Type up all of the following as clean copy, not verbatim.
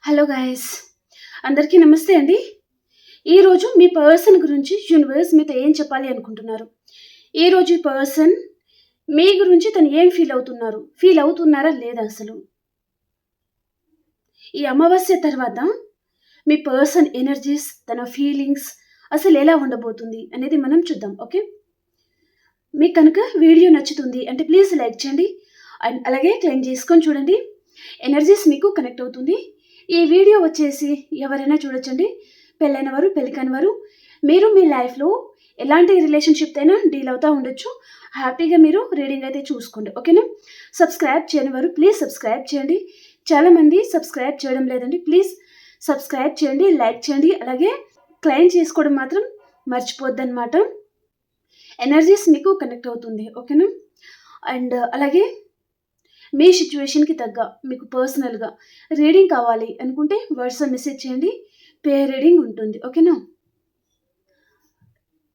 Hello guys, అందరికీ నమస్తే అండి. ఈరోజు మీ పర్సన్ గురించి యూనివర్స్ మీతో ఏం చెప్పాలి అనుకుంటున్నారు? ఈరోజు ఈ పర్సన్ మీ గురించి తను ఏం ఫీల్ అవుతున్నారా లేదా? అసలు ఈ అమావాస్య తర్వాత మీ పర్సన్ ఎనర్జీస్, తన ఫీలింగ్స్ అసలు ఎలా ఉండబోతుంది అనేది మనం చూద్దాం. ఓకే, మీకు కనుక వీడియో నచ్చుతుంది అంటే ప్లీజ్ లైక్ చేయండి అండ్ అలాగే క్లెయిమ్ చేసుకొని చూడండి. ఎనర్జీస్ మీకు కనెక్ట్ అవుతుంది. ఈ వీడియో వచ్చేసి ఎవరైనా చూడొచ్చండి, పెళ్ళైన వారు, పెళ్లి కాని వారు. మీరు మీ లైఫ్లో ఎలాంటి రిలేషన్షిప్ అయినా డీల్ అవుతూ ఉండొచ్చు. హ్యాపీగా మీరు రీడింగ్ అయితే చూసుకోండి. ఓకేనా? సబ్స్క్రైబ్ చేయని వారు ప్లీజ్ సబ్స్క్రైబ్ చేయండి. చాలామంది సబ్స్క్రైబ్ చేయడం లేదండి. ప్లీజ్ సబ్స్క్రైబ్ చేయండి, లైక్ చేయండి, అలాగే క్లెయిమ్ చేసుకోవడం మాత్రం మర్చిపోద్దన్నమాట. ఎనర్జీస్ మీకు కనెక్ట్ అవుతుంది. ఓకేనా? అండ్ అలాగే మీ సిచ్యువేషన్కి తగ్గ మీకు పర్సనల్గా రీడింగ్ కావాలి అనుకుంటే వాట్సాప్ మెసేజ్ చేయండి, పే రీడింగ్ ఉంటుంది. ఓకేనా?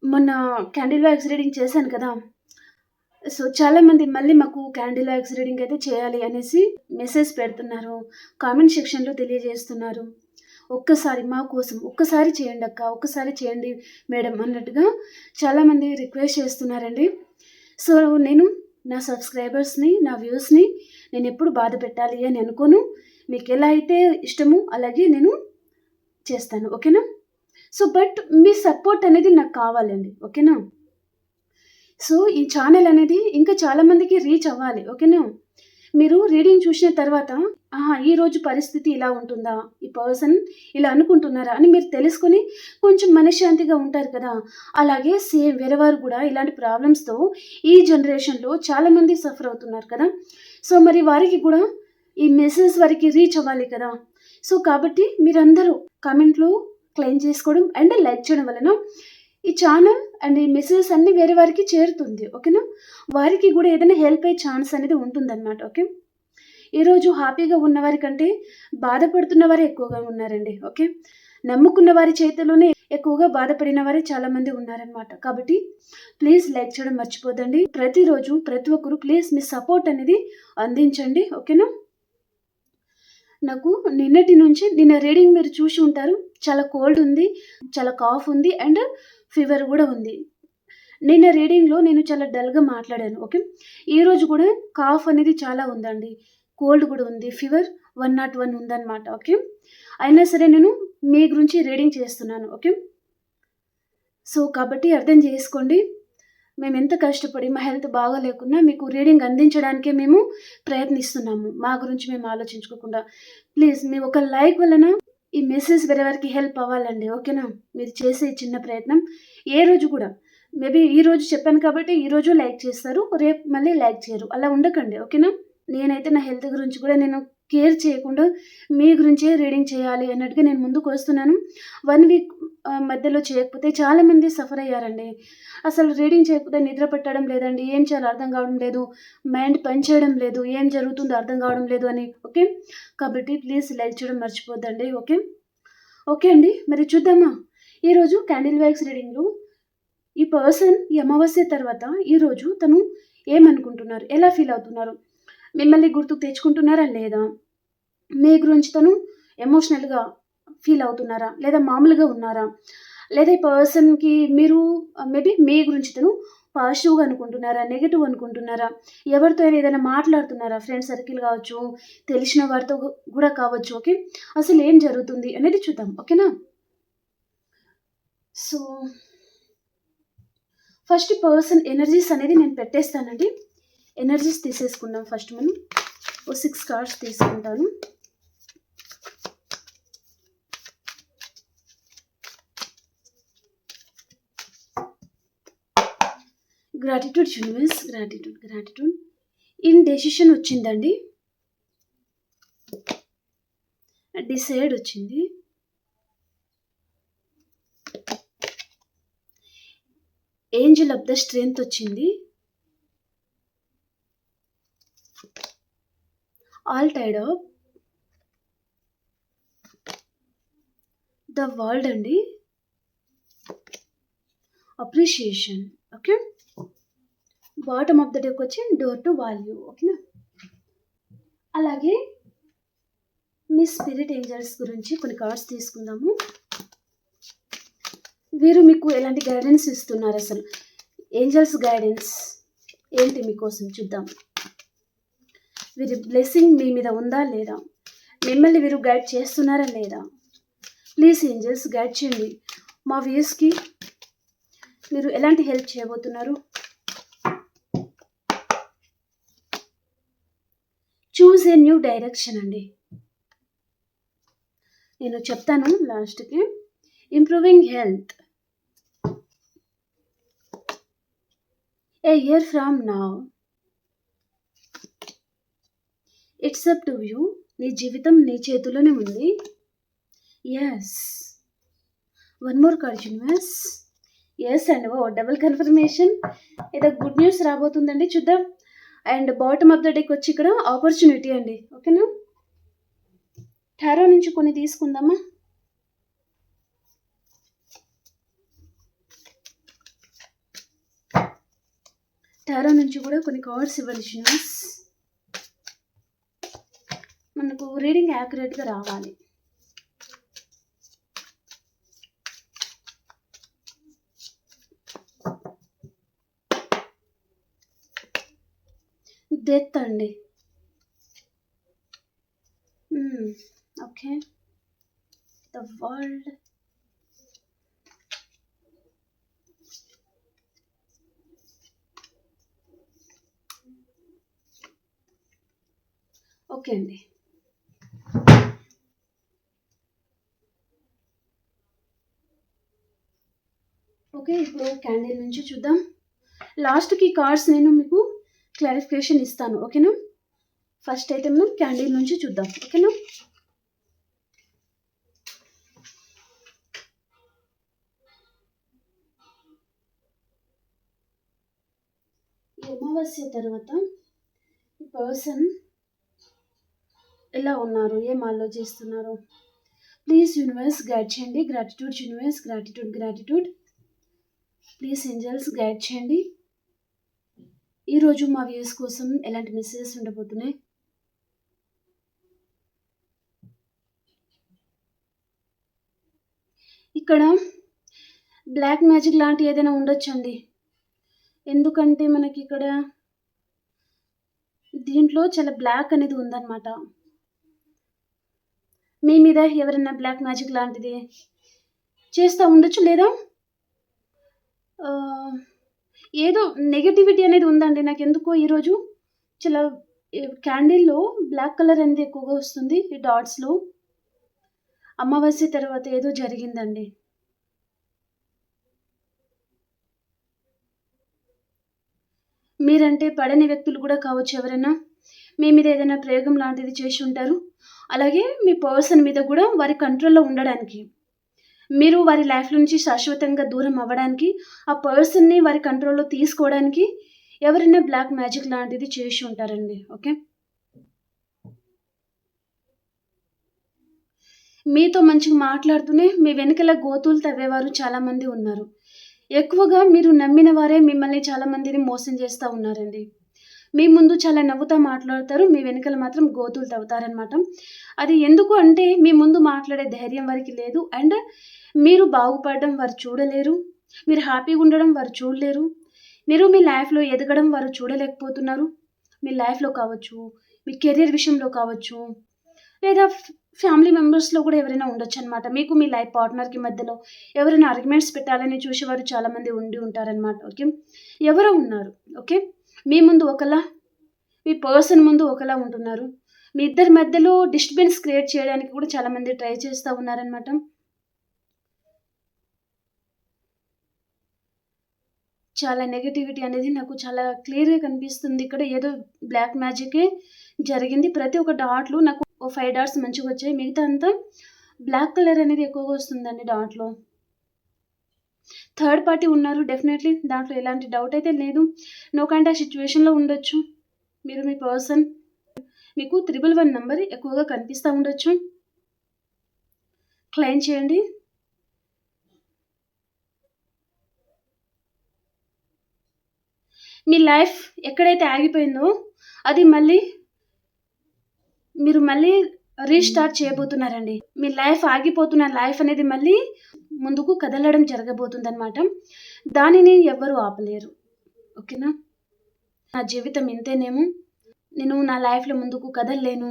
మొన్న క్యాండిల్ వ్యాక్స్ రీడింగ్ చేశాను కదా, సో చాలామంది మళ్ళీ మాకు క్యాండిల్ వ్యాక్స్ రీడింగ్ అయితే చేయాలి అనేసి మెసేజ్ పెడుతున్నారు, కామెంట్ సెక్షన్లో తెలియజేస్తున్నారు. ఒక్కసారి మా కోసం ఒక్కసారి చేయండి అక్క, ఒక్కసారి చేయండి మేడం అన్నట్టుగా చాలామంది రిక్వెస్ట్ చేస్తున్నారండి. సో నేను నా సబ్స్క్రైబర్స్ని, నా వ్యూస్ని నేను ఎప్పుడు బాధ పెట్టాలి అని అనుకోను. మీకు ఎలా అయితే ఇష్టమో అలాగే నేను చేస్తాను. ఓకేనా? సో బట్ మీ సపోర్ట్ అనేది నాకు కావాలండి. ఓకేనా? సో ఈ ఛానల్ అనేది ఇంకా చాలామందికి రీచ్ అవ్వాలి. ఓకేనా? మీరు రీడింగ్ చూసిన తర్వాత ఈరోజు పరిస్థితి ఇలా ఉంటుందా, ఈ పర్సన్ ఇలా అనుకుంటున్నారా అని మీరు తెలుసుకొని కొంచెం మనశ్శాంతిగా ఉంటారు కదా. అలాగే సేమ్ వేరేవారు కూడా ఇలాంటి ప్రాబ్లమ్స్తో ఈ జనరేషన్లో చాలామంది సఫర్ అవుతున్నారు కదా. సో మరి వారికి కూడా ఈ మెసేజ్ వారికి రీచ్ అవ్వాలి కదా. సో కాబట్టి మీరందరూ కామెంట్లో క్లెయిమ్ చేసుకోవడం అండ్ లైక్ చేయడం వలన ఈ ఛానల్ అండ్ ఈ మెసేజ్ అన్నీ వేరే వారికి చేరుతుంది. ఓకేనా? వారికి కూడా ఏదైనా హెల్ప్ అయ్యే ఛాన్స్ అనేది ఉంటుందన్నమాట. ఓకే, ఈరోజు హ్యాపీగా ఉన్నవారి కంటే బాధపడుతున్న వారే ఎక్కువగా ఉన్నారండి. ఓకే, నమ్ముకున్న వారి చేతిలోనే ఎక్కువగా బాధపడిన వారే చాలామంది ఉన్నారనమాట. కాబట్టి ప్లీజ్ లైక్ చేయడం మర్చిపోదండి. ప్రతిరోజు ప్రతి ఒక్కరు ప్లీజ్ మీ సపోర్ట్ అనేది అందించండి. ఓకేనా? నాకు నిన్న రీడింగ్ మీరు చూసి ఉంటారు, చాలా కోల్డ్ ఉంది, చాలా కాఫ్ ఉంది అండ్ ఫీవర్ కూడా ఉంది. నిన్న రీడింగ్లో నేను చాలా డల్గా మాట్లాడాను. ఓకే, ఈరోజు కూడా కాఫ్ అనేది చాలా ఉందండి, కోల్డ్ కూడా ఉంది, ఫీవర్ 101 ఉందన్నమాట. ఓకే, అయినా సరే నేను మీ గురించి రీడింగ్ చేస్తున్నాను. ఓకే, సో కాబట్టి అర్థం చేసుకోండి, మేము ఎంత కష్టపడి మా హెల్త్ బాగా లేకున్నా మీకు రీడింగ్ అందించడానికే మేము ప్రయత్నిస్తున్నాము, మా గురించి మేము ఆలోచించుకోకుండా. ప్లీజ్ మీ ఒక లైక్ వలన ఈ మెసేజ్ వేరేవారికి హెల్ప్ అవ్వాలండి. ఓకేనా? మీరు చేసే చిన్న ప్రయత్నం ఏ రోజు కూడా మేబీ ఈరోజు చెప్పాను కాబట్టి ఈరోజు లైక్ చేస్తారు, రేపు మళ్ళీ లైక్ చేయరు, అలా ఉండకండి. ఓకేనా? నేనైతే నా హెల్త్ గురించి కూడా నేను కేర్ చేయకుండా మీ గురించే రీడింగ్ చేయాలి అన్నట్టుగా నేను ముందుకు వస్తున్నాను. 1 వీక్ మధ్యలో చేయకపోతే చాలామంది సఫర్ అయ్యారండి. అసలు రీడింగ్ చేయకపోతే నిద్ర పెట్టడం లేదండి, ఏం చేయాలో అర్థం కావడం లేదు, మైండ్ పనిచేయడం లేదు, ఏం జరుగుతుందో అర్థం కావడం లేదు అని. ఓకే, కాబట్టి ప్లీజ్ లైక్ చేయడం మర్చిపోద్దండి. ఓకే ఓకే అండి, మరి చూద్దామా ఈరోజు క్యాండిల్ వ్యాక్స్ రీడింగ్లో ఈ పర్సన్ ఈ అమావాస్య తర్వాత ఈరోజు తను ఏమనుకుంటున్నారు, ఎలా ఫీల్ అవుతున్నారు, మిమ్మల్ని గుర్తుకు తెచ్చుకుంటున్నారా లేదా, మీ గురించి తను ఎమోషనల్గా ఫీల్ అవుతున్నారా లేదా మామూలుగా ఉన్నారా, లేదా ఈ పర్సన్కి మీరు మేబీ మీ గురించి తను పాజిటివ్గా అనుకుంటున్నారా, నెగిటివ్ అనుకుంటున్నారా, ఎవరితో అయినా ఏదైనా మాట్లాడుతున్నారా, ఫ్రెండ్ సర్కిల్ కావచ్చు, తెలిసిన వారితో కూడా కావచ్చు. ఓకే, అసలు ఏం జరుగుతుంది అనేది చూద్దాం. ఓకేనా? సో ఫస్ట్ పర్సన్ ఎనర్జీస్ అనేది నేను పెట్టేస్తానండి. ఎనర్జీస్ తీసేసుకుందాం. ఫస్ట్ మనం 6 కార్డ్స్ తీసుకుంటాను. Gratitude universe, gratitude in decision వచ్చిందండి, డిసైడ్ వచ్చింది, ఏంజల్ ఆఫ్ ద స్ట్రెంగ్త్ వచ్చింది, all tied up, the world అండి, appreciation. Okay, bottom of the deck వచ్చి డోర్ టు వాల్యూ. ఓకేనా? అలాగే మీ స్పిరిట్ ఏంజల్స్ గురించి కొన్ని కార్డ్స్ తీసుకుందాము. వీరు మీకు ఎలాంటి గైడెన్స్ ఇస్తున్నారు, అసలు ఏంజల్స్ గైడెన్స్ ఏంటి మీకోసం చూద్దాం. వీరి బ్లెస్సింగ్ మీ మీద ఉందా లేదా, మిమ్మల్ని వీరు గైడ్ చేస్తున్నారా లేదా? ప్లీజ్ ఏంజల్స్ గైడ్ చేయండి. మా వ్యూస్కి మీరు ఎలాంటి హెల్ప్ చేయబోతున్నారు? చూస్ ఏ న్యూ డైరెక్షన్ అండి. నేను చెప్తాను లాస్ట్కి. Improving health, a year from now, it's up to you. నీ జీవితం నీ చేతుల్లోనే ఉంది. Yes, one more card universe. Yes and oh double confirmation. ఏదో గుడ్ న్యూస్ రాబోతుందండి, చూద్దాం. And bottom of the deck వచ్చి ఇక్కడ ఆపర్చునిటీ అండి. ఓకేనా, టారో నుంచి కొన్ని తీసుకుందామా. టారో నుంచి కూడా కొన్ని కార్డ్స్ ఇవ్వాలి యూనివర్స్. మనకు రీడింగ్ యాక్యురేట్గా రావాలి. డెత్ అండి. ఓకే, ద వరల్డ్, ఓకే అండి. ఓకే, ఇప్పుడు క్యాండిల్ నుంచి చూద్దాం. లాస్ట్కి కార్డ్స్ నేను మీకు క్లారిఫికేషన్ ఇస్తాను. ఓకేనా, ఫస్ట్ అయితే మనం క్యాండిల్ నుంచి చూద్దాం. ఓకేనా, అమావాస్య తర్వాత ఈ పర్సన్ ఎలా ఉన్నారు, ఏం ఆలోచిస్తున్నారు? ప్లీజ్ యూనివర్స్ గైడ్ చేయండి. Gratitude universe, gratitude gratitude. Please angels guide చేయండి. ఈరోజు మా వ్యూస్ కోసం ఎలాంటి మెసేజెస్ ఉండబోతున్నాయి? ఇక్కడ బ్లాక్ మ్యాజిక్ లాంటి ఏదైనా ఉండొచ్చండి. ఎందుకంటే మనకి ఇక్కడ దీంట్లో చాలా బ్లాక్ అనేది ఉందన్నమాట. మీ మీద ఎవరైనా బ్లాక్ మ్యాజిక్ లాంటిది చేస్తూ ఉండొచ్చు, లేదా ఏదో నెగటివిటీ అనేది ఉందండి. నాకు ఎందుకో ఈరోజు చాలా క్యాండిల్లో బ్లాక్ కలర్ అనేది ఎక్కువగా వస్తుంది. ఈ డాట్స్లో అమావాస్య తర్వాత ఏదో జరిగిందండి. మీరంటే పడని వ్యక్తులు కూడా కావచ్చు, ఎవరైనా మీ మీద ఏదైనా ప్రయోగం లాంటిది చేసి ఉంటారు. అలాగే మీ పర్సన్ మీద కూడా వారి కంట్రోల్లో ఉండడానికి, మీరు వారి లైఫ్ నుంచి శాశ్వతంగా దూరం అవ్వడానికి, ఆ పర్సన్ని వారి కంట్రోల్లో తీసుకోవడానికి ఎవరైనా బ్లాక్ మ్యాజిక్ లాంటిది చేసి ఉంటారండి. ఓకే, మీతో మంచిగా మాట్లాడుతూనే మీ వెనుకల గోతులు తవ్వేవారు చాలామంది ఉన్నారు. ఎక్కువగా మీరు నమ్మిన వారే మిమ్మల్ని చాలామందిని మోసం చేస్తూ ఉన్నారండి. మీ ముందు చాలా నవ్వుతూ మాట్లాడతారు, మీ వెనుకల మాత్రం గోతులు తవ్వుతారనమాట. అది ఎందుకు అంటే మీ ముందు మాట్లాడే ధైర్యం వారికి లేదు. అండ్ మీరు బాగుపడడం వారు చూడలేరు, మీరు హ్యాపీగా ఉండడం వారు చూడలేరు, మీరు మీ లైఫ్లో ఎదగడం వారు చూడలేకపోతున్నారు. మీ లైఫ్లో కావచ్చు, మీ కెరీర్ విషయంలో కావచ్చు, లేదా ఫ్యామిలీ మెంబర్స్లో కూడా ఎవరైనా ఉండొచ్చు అనమాట. మీకు మీ లైఫ్ పార్ట్నర్కి మధ్యలో ఎవరైనా ఆర్గ్యుమెంట్స్ పెట్టాలని చూసేవారు చాలామంది ఉండి ఉంటారనమాట. ఓకే, ఎవరో ఉన్నారు. ఓకే, మీ ముందు ఒకలా, మీ పర్సన్ ముందు ఒకలా ఉంటున్నారు. మీ ఇద్దరి మధ్యలో డిస్టర్బెన్స్ క్రియేట్ చేయడానికి కూడా చాలామంది ట్రై చేస్తూ ఉన్నారనమాట. చాలా నెగటివిటీ అనేది నాకు చాలా క్లియర్గా కనిపిస్తుంది. ఇక్కడ ఏదో బ్లాక్ మ్యాజికే జరిగింది. ప్రతి ఒక్క డాట్లు నాకు 5 డాట్స్ మంచిగా వచ్చాయి, మిగతా అంతా బ్లాక్ కలర్ అనేది ఎక్కువగా వస్తుందండి డాట్లో. థర్డ్ పార్టీ ఉన్నారు డెఫినెట్లీ, దాంట్లో ఎలాంటి డౌట్ అయితే లేదు. నో కాంటాక్ట్ సిచ్యువేషన్లో ఉండొచ్చు మీరు. మీ పర్సన్ మీకు 111 నెంబర్ ఎక్కువగా కనిపిస్తూ ఉండొచ్చు. క్లెయిమ్ చేయండి. మీ లైఫ్ ఎక్కడైతే ఆగిపోయిందో అది మళ్ళీ మీరు రీస్టార్ట్ చేయబోతున్నారండి. మీ లైఫ్ ఆగిపోతున్న లైఫ్ అనేది మళ్ళీ ముందుకు కదలడం జరగబోతుందనమాట. దానిని ఎవ్వరు ఆపలేరు. ఓకేనా? నా జీవితం ఇంతేనేమో, నేను నా లైఫ్‌లో ముందుకు కదలలేను,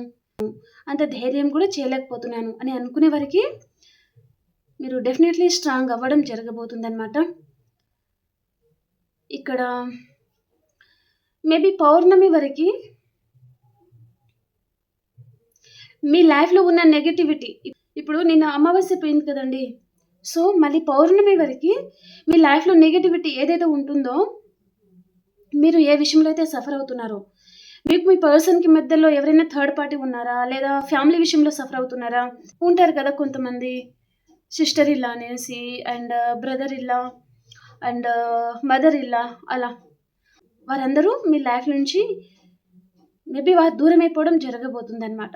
అంత ధైర్యం కూడా చేయలేకపోతున్నాను అని అనుకునే వరకి మీరు డెఫినెట్‌లీ స్ట్రాంగ్ అవ్వడం జరగబోతుందనమాట. ఇక్కడ మేబీ పౌర్ణమి వరకి మీ లైఫ్‌లో ఉన్న నెగటివిటీ ఇప్పుడు నిన్న అమావాస్య పోయింది కదండీ! సో, మళ్ళీ పౌర్ణమి వరకి మీ లైఫ్‌లో నెగటివిటీ ఏదైతే ఉంటుందో, మీరు ఏ విషయంలో అయితే సఫర్ అవుతున్నారో, మీకు మీ పర్సన్‌కి మధ్యలో ఎవరైనా థర్డ్ పార్టీ ఉన్నారా? లేదా ఫ్యామిలీ విషయంలో సఫర్ అవుతున్నారా? ఉంటారు కదా కొంతమంది సిస్టర్ ఇల్లా అనేసి అండ్ బ్రదర్ ఇల్లా అండ్ మదర్ ఇల్లా అలా. వారందరూ మీ లైఫ్ నుంచి మేబీ వారు దూరమైపోవడం జరగబోతుందనమాట.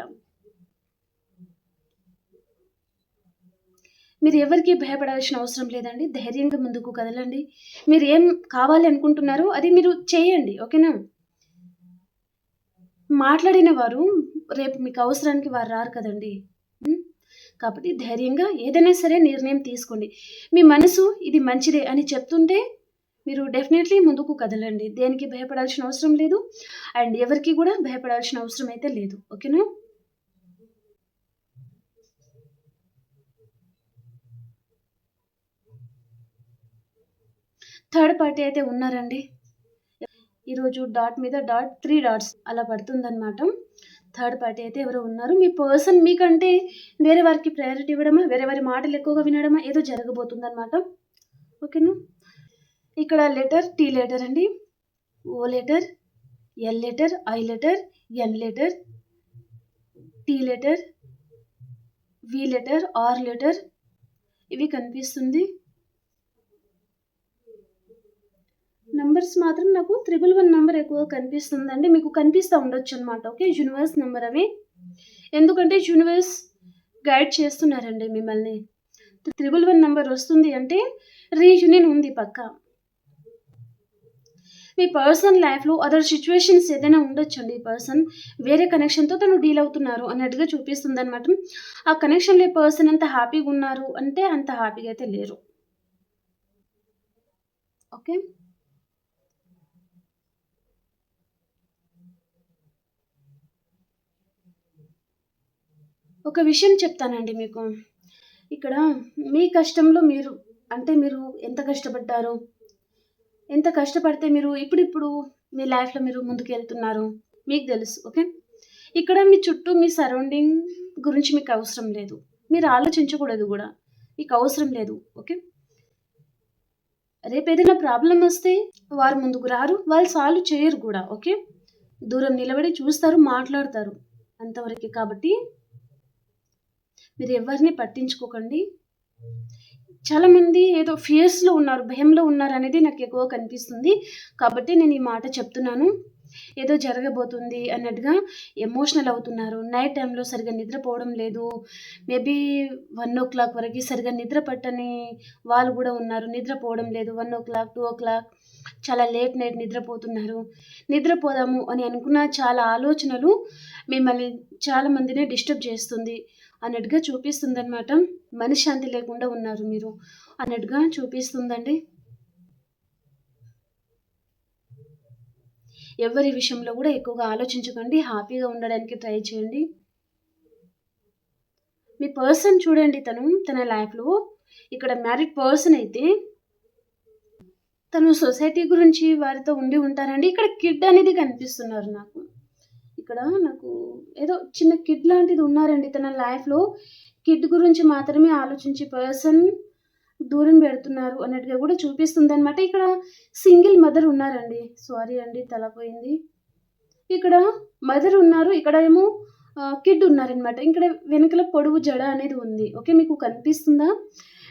మీరు ఎవరికీ భయపడాల్సిన అవసరం లేదండి. ధైర్యంగా ముందుకు కదలండి. మీరు ఏం కావాలి అనుకుంటున్నారో అది మీరు చేయండి. ఓకేనా? మాట్లాడిన వారు రేపు మీకు అవసరానికి వారు రారు కదండీ! హ్మ్. కాబట్టి ధైర్యంగా ఏదైనా సరే నిర్ణయం తీసుకోండి. మీ మనసు ఇది మంచిదే అని చెప్తుంటే మీరు డెఫినెట్‌లీ ముందుకు కదలండి. దేనికి భయపడాల్సిన అవసరం లేదు. అండ్ ఎవరికీ కూడా భయపడాల్సిన అవసరం అయితే లేదు. ఓకేనా? థర్డ్ పార్టీ అయితే ఉన్నారండి. ఈరోజు డాట్ మీద డాట్ 3 డాట్స్ అలా పడుతుందనమాట. థర్డ్ పార్టీ అయితే ఎవరో ఉన్నారు. మీ పర్సన్ మీకంటే వేరే వారికి ప్రయారిటీ ఇవ్వడమా, వేరే వారి మాటలు ఎక్కువగా వినడమా ఏదో జరగబోతుందనమాట. ఓకేనా? ఇక్కడ లెటర్ టీ లెటర్ అండి. O letter, L letter, I letter, N letter, T letter, V letter, R letter ఇవి కనిపిస్తుంది. నంబర్స్ మాత్రం నాకు 111 నంబర్ ఎక్కువగా కనిపిస్తుందండి. మీకు కనిపిస్తా ఉండొచ్చనమాట. ఓకే. యూనివర్స్ నంబర్ అవి. ఎందుకంటే యూనివర్స్ గైడ్ చేస్తున్నారండి మిమ్మల్ని. 111 నంబర్ వస్తుంది అంటే రీయూనియన్ ఉంది పక్కా. మీ పర్సనల్ లైఫ్‌లో అదర్ సిట్యుయేషన్స్ ఏదైనా ఉండొచ్చండి. ఈ పర్సన్ వేరే కనెక్షన్‌తో తను డీల్ అవుతున్నారు అన్నట్టుగా చూపిస్తుందనమాట. ఆ కనెక్షన్‌లో ఈ పర్సన్ ఎంత హ్యాపీగా ఉన్నారు అంటే అంత హ్యాపీగా అయితే లేరు. ఓకే. ఒక విషయం చెప్తానండి మీకు. ఇక్కడ మీ కష్టంలో మీరు అంటే మీరు ఎంత కష్టపడ్డారు? ఎంత కష్టపడితే మీరు ఇప్పుడిప్పుడు మీ లైఫ్‌లో మీరు ముందుకెళ్తున్నారు. మీకు తెలుసు. ఓకే. ఇక్కడ మీ చుట్టూ మీ సరౌండింగ్ గురించి మీకు అవసరం లేదు. మీరు ఆలోచించకూడదు గూడా. మీకు అవసరం లేదు. ఓకే. రేపేదైనా ప్రాబ్లమొస్తే వారు ముందుకు రారు. వాళ్ళు సాల్వ్ చేయరు గూడా. ఓకే. దూరం నిలబడి చూస్తారు, మాట్లాడతారు. అంతవరకే. కాబట్టి మీరు ఎవరిని పట్టించుకోకండి. చాలామంది ఏదో ఫియర్స్‌లో ఉన్నారు, భయంలో ఉన్నారనేది నాకెక్కువ కనిపిస్తుంది. కాబట్టి నేను ఈ మాట చెప్తున్నాను. ఏదో జరగబోతుంది అన్నట్టుగా ఎమోషనల్ అవుతున్నారు. నైట్ టైమ్‌లో సరిగ్గా నిద్రపోవడం లేదు. మేబీ 1:00 వరకి సరిగ్గా నిద్ర పట్టని వాళ్ళు గూడా ఉన్నారు. నిద్రపోవడం లేదు. 1:00, 2:00 చాలా లేట్ నైట్ నిద్రపోతున్నారు. నిద్రపోదాము అని అనుకున్న చాలా ఆలోచనలు మిమ్మల్ని చాలా మందిని డిస్టర్బ్ చేస్తుంది అన్నట్టుగా చూపిస్తుందనమాట. మనశ్శాంతి లేకుండా ఉన్నారు మీరు అన్నట్టుగా చూపిస్తుందండి. ఎవరి విషయంలో గూడా ఎక్కువగా ఆలోచించకండి. హ్యాపీగా ఉండడానికి ట్రై చేయండి. మీ పర్సన్ చూడండి తన లైఫ్‌లో ఇక్కడ మ్యారీడ్ పర్సన్ అయితే తను సొసైటీ గురించి వారితో ఉండి ఉంటారండి. ఇక్కడ కిడ్ అనేది కనిపిస్తున్నారు నాకు. ఇక్కడ నాకు ఏదో చిన్న కిడ్ లాంటిది ఉన్నారండి తన లైఫ్‌లో. కిడ్ గురించి మాత్రమే ఆలోచించే పర్సన్ దూరం పెడుతున్నారు అన్నట్టుగా కూడా చూపిస్తుందనమాట. ఇక్కడ సింగిల్ మదర్ ఉన్నారండి. సారీ అండి తల పోయింది. ఇక్కడ మదర్ ఉన్నారు. ఇక్కడేమో కిడ్ ఉన్నారనమాట. ఇక్కడ వెనకల పొడవు జడ అనేది ఉంది. ఓకే. మీకు కనిపిస్తుందా?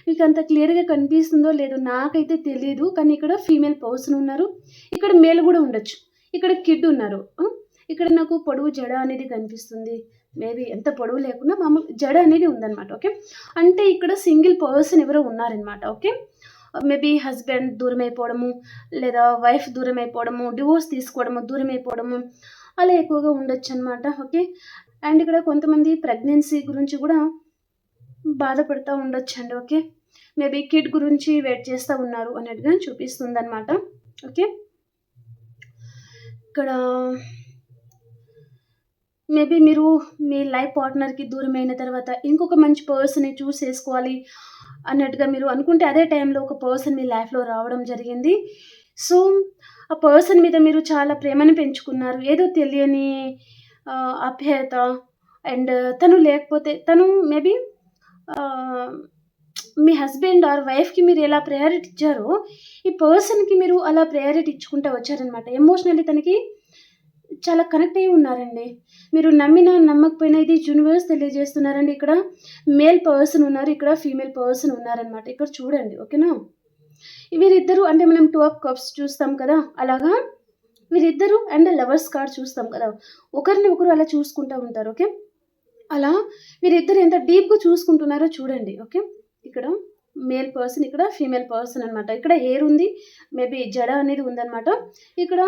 మీకంత క్లియర్‌గా కనిపిస్తుందో లేదో నాకైతే తెలీదు. కానీ ఇక్కడ ఫీమేల్ పర్సన్ ఉన్నారు. ఇక్కడ మేల్ గూడా ఉండొచ్చు. ఇక్కడ కిడ్ ఉన్నారు. ఇక్కడ నాకు పొడవు జడ అనేది కనిపిస్తుంది. మేబీ ఎంత పొడవు లేకున్నా మామూలు జడ అనేది ఉందనమాట. ఓకే. అంటే ఇక్కడ సింగిల్ పర్సన్ ఎవరో ఉన్నారనమాట. ఓకే. మేబీ హస్బెండ్ దూరమైపోవడము, లేదా వైఫ్ దూరమైపోవడము, డివోర్స్ తీసుకోవడము, దూరమైపోవడము అలా ఎక్కువగా ఉండొచ్చనమాట. ఓకే. అండ్ ఇక్కడ కొంతమంది ప్రెగ్నెన్సీ గురించి కూడా బాధపడతా ఉండొచ్చండి. ఓకే. మేబీ కిడ్ గురించి వెయిట్ చేస్తా ఉన్నారు అన్నట్టుగా చూపిస్తుందనమాట. ఓకే. ఇక్కడ మేబీ మీరు మీ లైఫ్ పార్ట్నర్‌కి దూరమైన తర్వాత ఇంకొక మంచి పర్సన్‌ని చూస్ చేసుకోవాలి అన్నట్టుగా మీరు అనుకుంటే, అదే టైంలో ఒక పర్సన్ మీ లైఫ్‌లో రావడం జరిగింది. సో, ఆ పర్సన్ మీద మీరు చాలా ప్రేమను పెంచుకున్నారు. ఏదో తెలియని ఆప్యాయత అండ్ తను లేకపోతే తను మేబీ ఆహ్, మీ హస్బెండ్ ఆర్ వైఫ్‌కి మీరు ఎలా ప్రయారిటీ ఇచ్చారో, ఈ పర్సన్‌కి మీరు అలా ప్రయారిటీ ఇచ్చుకుంటా వచ్చారనమాట. ఎమోషనల్లీ తనకి చాలా కనెక్ట్ అయ్యి ఉన్నారండి. మీరు నమ్మినా, నమ్మకపోయినా ఇది యూనివర్స్ తెలియజేస్తున్నారండి. ఇక్కడ మేల్ పర్సన్ ఉన్నారు. ఇక్కడ ఫీమేల్ పర్సన్ ఉన్నారనమాట. ఇక్కడ చూడండి. ఓకేనా? వీరిద్దరూ అంటే మనం 2 ఆఫ్ కప్స్ చూస్తాం కదా! అలాగా వీరిద్దరూ అండ్ లవర్స్ కార్డ్ చూస్తాం కదా! ఒకరిని ఒకరు అలా చూసుకుంటా ఉంటారు. ఓకే. అలా వీరిద్దరు ఎంత డీప్‌గా చూసుకుంటున్నారో చూడండి. ఓకే. ఇక్కడ మేల్ పర్సన్, ఇక్కడ ఫీమేల్ పర్సన్ అనమాట. ఇక్కడ హెయిర్ ఉంది. మేబీ జడ అనేది ఉందనమాట. ఇక్కడ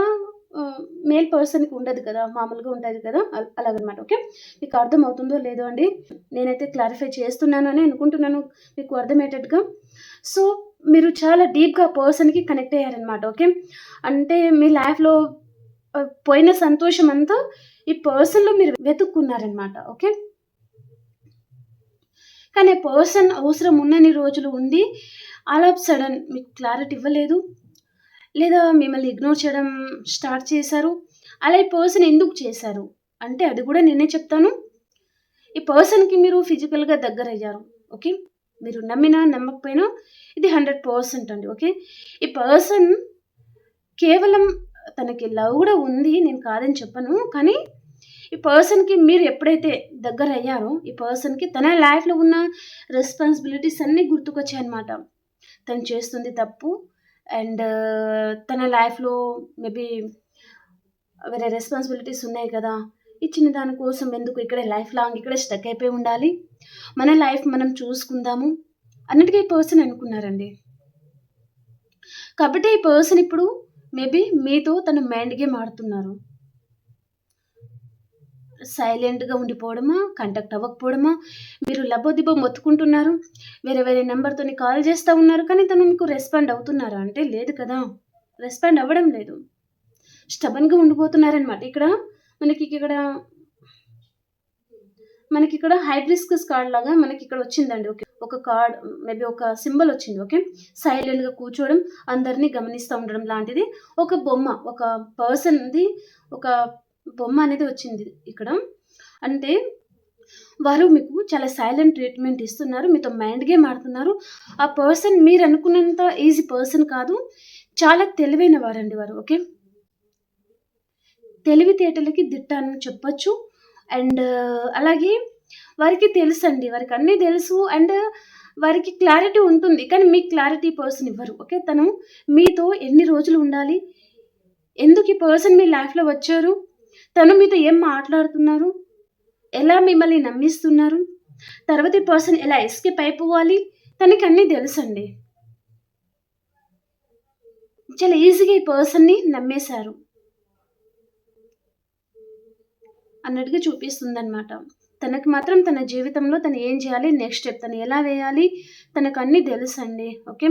మేల్ పర్సన్‌కి ఉండదు కదా! మామూలుగా ఉంటది కదా! అలాగనమాట. ఓకే. మీకు అర్థమవుతుందో లేదో అండి. నేనైతే క్లారిఫై చేస్తున్నాను అని అనుకుంటున్నాను మీకు అర్థమయ్యేటట్టుగా. సో, మీరు చాలా డీప్‌గా పర్సన్‌కి కనెక్ట్ అయ్యారనమాట. ఓకే. అంటే మీ లైఫ్‌లో పోయిన సంతోషం అంతా ఈ పర్సన్‌లో మీరు వెతుక్కున్నారనమాట. ఓకే. కానీ ఆ పర్సన్ అవసరం ఉన్నన్ని రోజులు ఉండి, ఆల్ ఆఫ్ సడెన్ మీకు క్లారిటీ ఇవ్వలేదు. లేదా మిమ్మల్ని ఇగ్నోర్ చేయడం స్టార్ట్ చేశారు. అలా ఈ పర్సన్ ఎందుకు చేశారు? అంటే అది కూడా నేనే చెప్తాను. ఈ పర్సన్‌కి మీరు ఫిజికల్‌గా దగ్గరయ్యారు. ఓకే. మీరు నమ్మినా, నమ్మకపోయినా ఇది 100% అండి. ఓకే. ఈ పర్సన్ కేవలం తనకి లవ్ కూడా ఉంది. నేను కాదని చెప్పను. కానీ ఈ పర్సన్‌కి మీరు ఎప్పుడైతే దగ్గరయ్యారో, ఈ పర్సన్‌కి తన లైఫ్‌లో ఉన్న రెస్పాన్సిబిలిటీస్ అన్నీ గుర్తుకొచ్చాయన్నమాట. తను చేస్తుంది తప్పు అండ్ తన లైఫ్‌లో మేబీ వేరే రెస్పాన్సిబిలిటీస్ ఉన్నాయి కదా! ఈ చిన్న దాని కోసం ఎందుకు ఇక్కడే లైఫ్ లాంగ్ ఇక్కడే స్టక్ అయిపోయి ఉండాలి. మన లైఫ్ మనం చూసుకుందాము అన్నట్టుగా ఈ పర్సన్ అనుకున్నారండి. కాబట్టి ఈ పర్సన్ ఇప్పుడు మేబీ మీతో తన మైండ్ గేమ్ ఆడుతున్నారు. సైలెంట్‌గా ఉండిపోవడమా, కాంటాక్ట్ అవ్వకపోవడమా, మీరు లబోదిబో మొత్తుకుంటున్నారు. వేరే వేరే నంబర్‌తోని కాల్ చేస్తా ఉన్నారు. కానీ తను మీకు రెస్పాండ్ అవుతున్నారా అంటే లేదు కదా! రెస్పాండ్ అవ్వడం లేదు. స్టబర్న్‌గా ఉండిపోతున్నారనమాట. మనకిక్కడ హైబిస్కస్ కార్డ్ లాగా మనకిక్కడ వచ్చిందండి. ఓకే. ఒక కార్డ్ మేబీ ఒక సింబల్ వచ్చింది. ఓకే. సైలెంట్‌గా కూర్చోవడం, అందరిని గమనిస్తా ఉండడం లాంటిది. ఒక బొమ్మ, ఒక పర్సన్‌ది ఒక బొమ్మ అనేది వచ్చింది ఇక్కడ. అంటే వారు మీకు చాలా సైలెంట్ ట్రీట్‌మెంట్ ఇస్తున్నారు. మీతో మైండ్ గేమ్ ఆడుతున్నారు. ఆ పర్సన్ మీరనుకున్నంత ఈజీ పర్సన్ కాదు. చాలా తెలివైన వారండి వారు. ఓకే. తెలివితేటలకి దిట్ట అని చెప్పొచ్చు. అండ్ అలాగే వారికి తెలుసండి. వారికన్నీ తెలుసు అండ్ వారికి క్లారిటీ ఉంటుంది. కానీ మీకు క్లారిటీ పర్సన్ ఇవ్వరు. ఓకే. తను మీతో ఎన్ని రోజులు ఉండాలి? ఎందుకు ఈ పర్సన్ మీ లైఫ్‌లో వచ్చారు? తను మీతో ఏం మాట్లాడుతున్నారు? ఎలా మిమ్మల్ని నమ్మిస్తున్నారు? తర్వాత ఈ పర్సన్ ఎలా ఎస్కేప్ అయిపోవాలి? తనకన్నీ తెలుసండి. చాలా ఈజీగా ఈ పర్సన్‌ని నమ్మేశారు అన్నట్టుగా చూపిస్తుందనమాట. తనకి మాత్రం తన జీవితంలో తను ఏం చేయాలి? నెక్స్ట్ స్టెప్ తను ఎలా వేయాలి? తనకన్నీ తెలుసండి. ఓకే.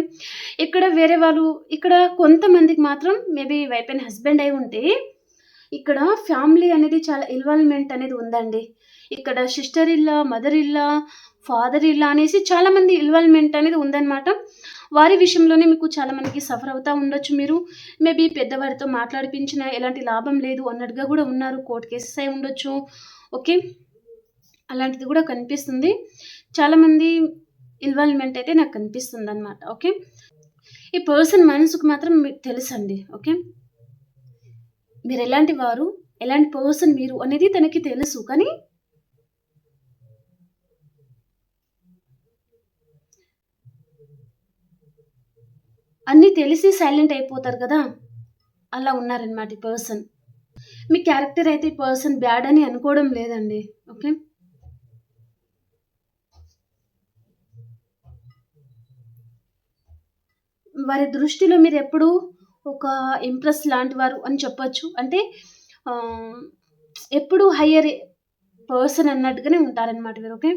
ఇక్కడ వేరే వాళ్ళు ఇక్కడ కొంతమందికి మాత్రం మేబీ వైఫ్ అండ్ హస్బెండ్ అయి ఉంటే, ఇక్కడ ఫ్యామిలీ అనేది చాలా ఇన్వాల్వ్‌మెంట్ అనేది ఉందండి. ఇక్కడ సిస్టర్ ఇల్లా, మదర్ ఇల్లా, ఫాదర్ ఇల్లా అనేసి చాలామంది ఇన్వాల్వ్‌మెంట్ అనేది ఉందనమాట. వారి విషయంలోనే మీకు చాలా మందికి సఫర్ అవుతా ఉండొచ్చు మీరు. మేబీ పెద్దవారితో మాట్లాడిపించినా ఎలాంటి లాభం లేదు అన్నట్టుగా గూడా ఉన్నారు. కోర్ట్ కేసెస్ అయి ఉండొచ్చు. ఓకే. అలాంటిది గూడా కనిపిస్తుంది. చాలామంది ఇన్వాల్వ్‌మెంట్ అయితే నాకు కనిపిస్తుందనమాట. ఓకే. ఈ పర్సన్ మనసుకు మాత్రం మీకు తెలుసండి. ఓకే. మీరెలాంటి వారు, ఎలాంటి పర్సన్ మీరు అనేది తనకి తెలుసు. కానీ అన్నీ తెలిసి సైలెంట్ అయిపోతారు కదా! అలా ఉన్నారనమాట ఈ పర్సన్. మీ క్యారెక్టర్ అయితే ఈ పర్సన్ బ్యాడ్ అని అనుకోవడం లేదండి. ఓకే. వారి దృష్టిలో మీరెప్పుడూ ఒక ఇంప్రెస్ లాంటి వారు అని చెప్పొచ్చు. అంటే ఆహ్, ఎప్పుడూ హయ్యర్ పర్సన్ అన్నట్టుగానే ఉంటారనమాట వీరు. ఓకే.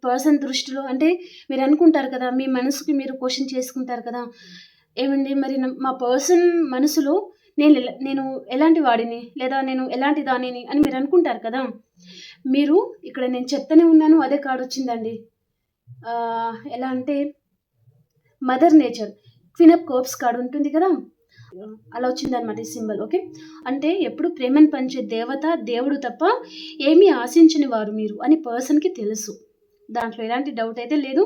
పర్సన్ దృష్టిలో అంటే మీరు అనుకుంటారు కదా! మీ మనసుకి మీరు క్వెషన్ చేసుకుంటారు కదా! ఏవండి మరి మా పర్సన్ మనసులో నేను ఎలాంటి వాడిని? లేదా నేను ఎలాంటి దానిని? అని మీరు అనుకుంటారు కదా! మీరు ఇక్కడ నేను చెప్తూనే ఉన్నాను. అదే కార్డొచ్చిందండి. ఎలా అంటే mother nature, queen of cups card ఉంటుంది కదా! అలా వచ్చిందనమాట ఈ సింబల్. ఓకే. అంటే ఎప్పుడు ప్రేమను పంచే దేవత, దేవుడు తప్ప ఏమీ ఆశించని వారు మీరు అని పర్సన్‌కి తెలుసు. దాంట్లో ఎలాంటి డౌట్ అయితే లేదు.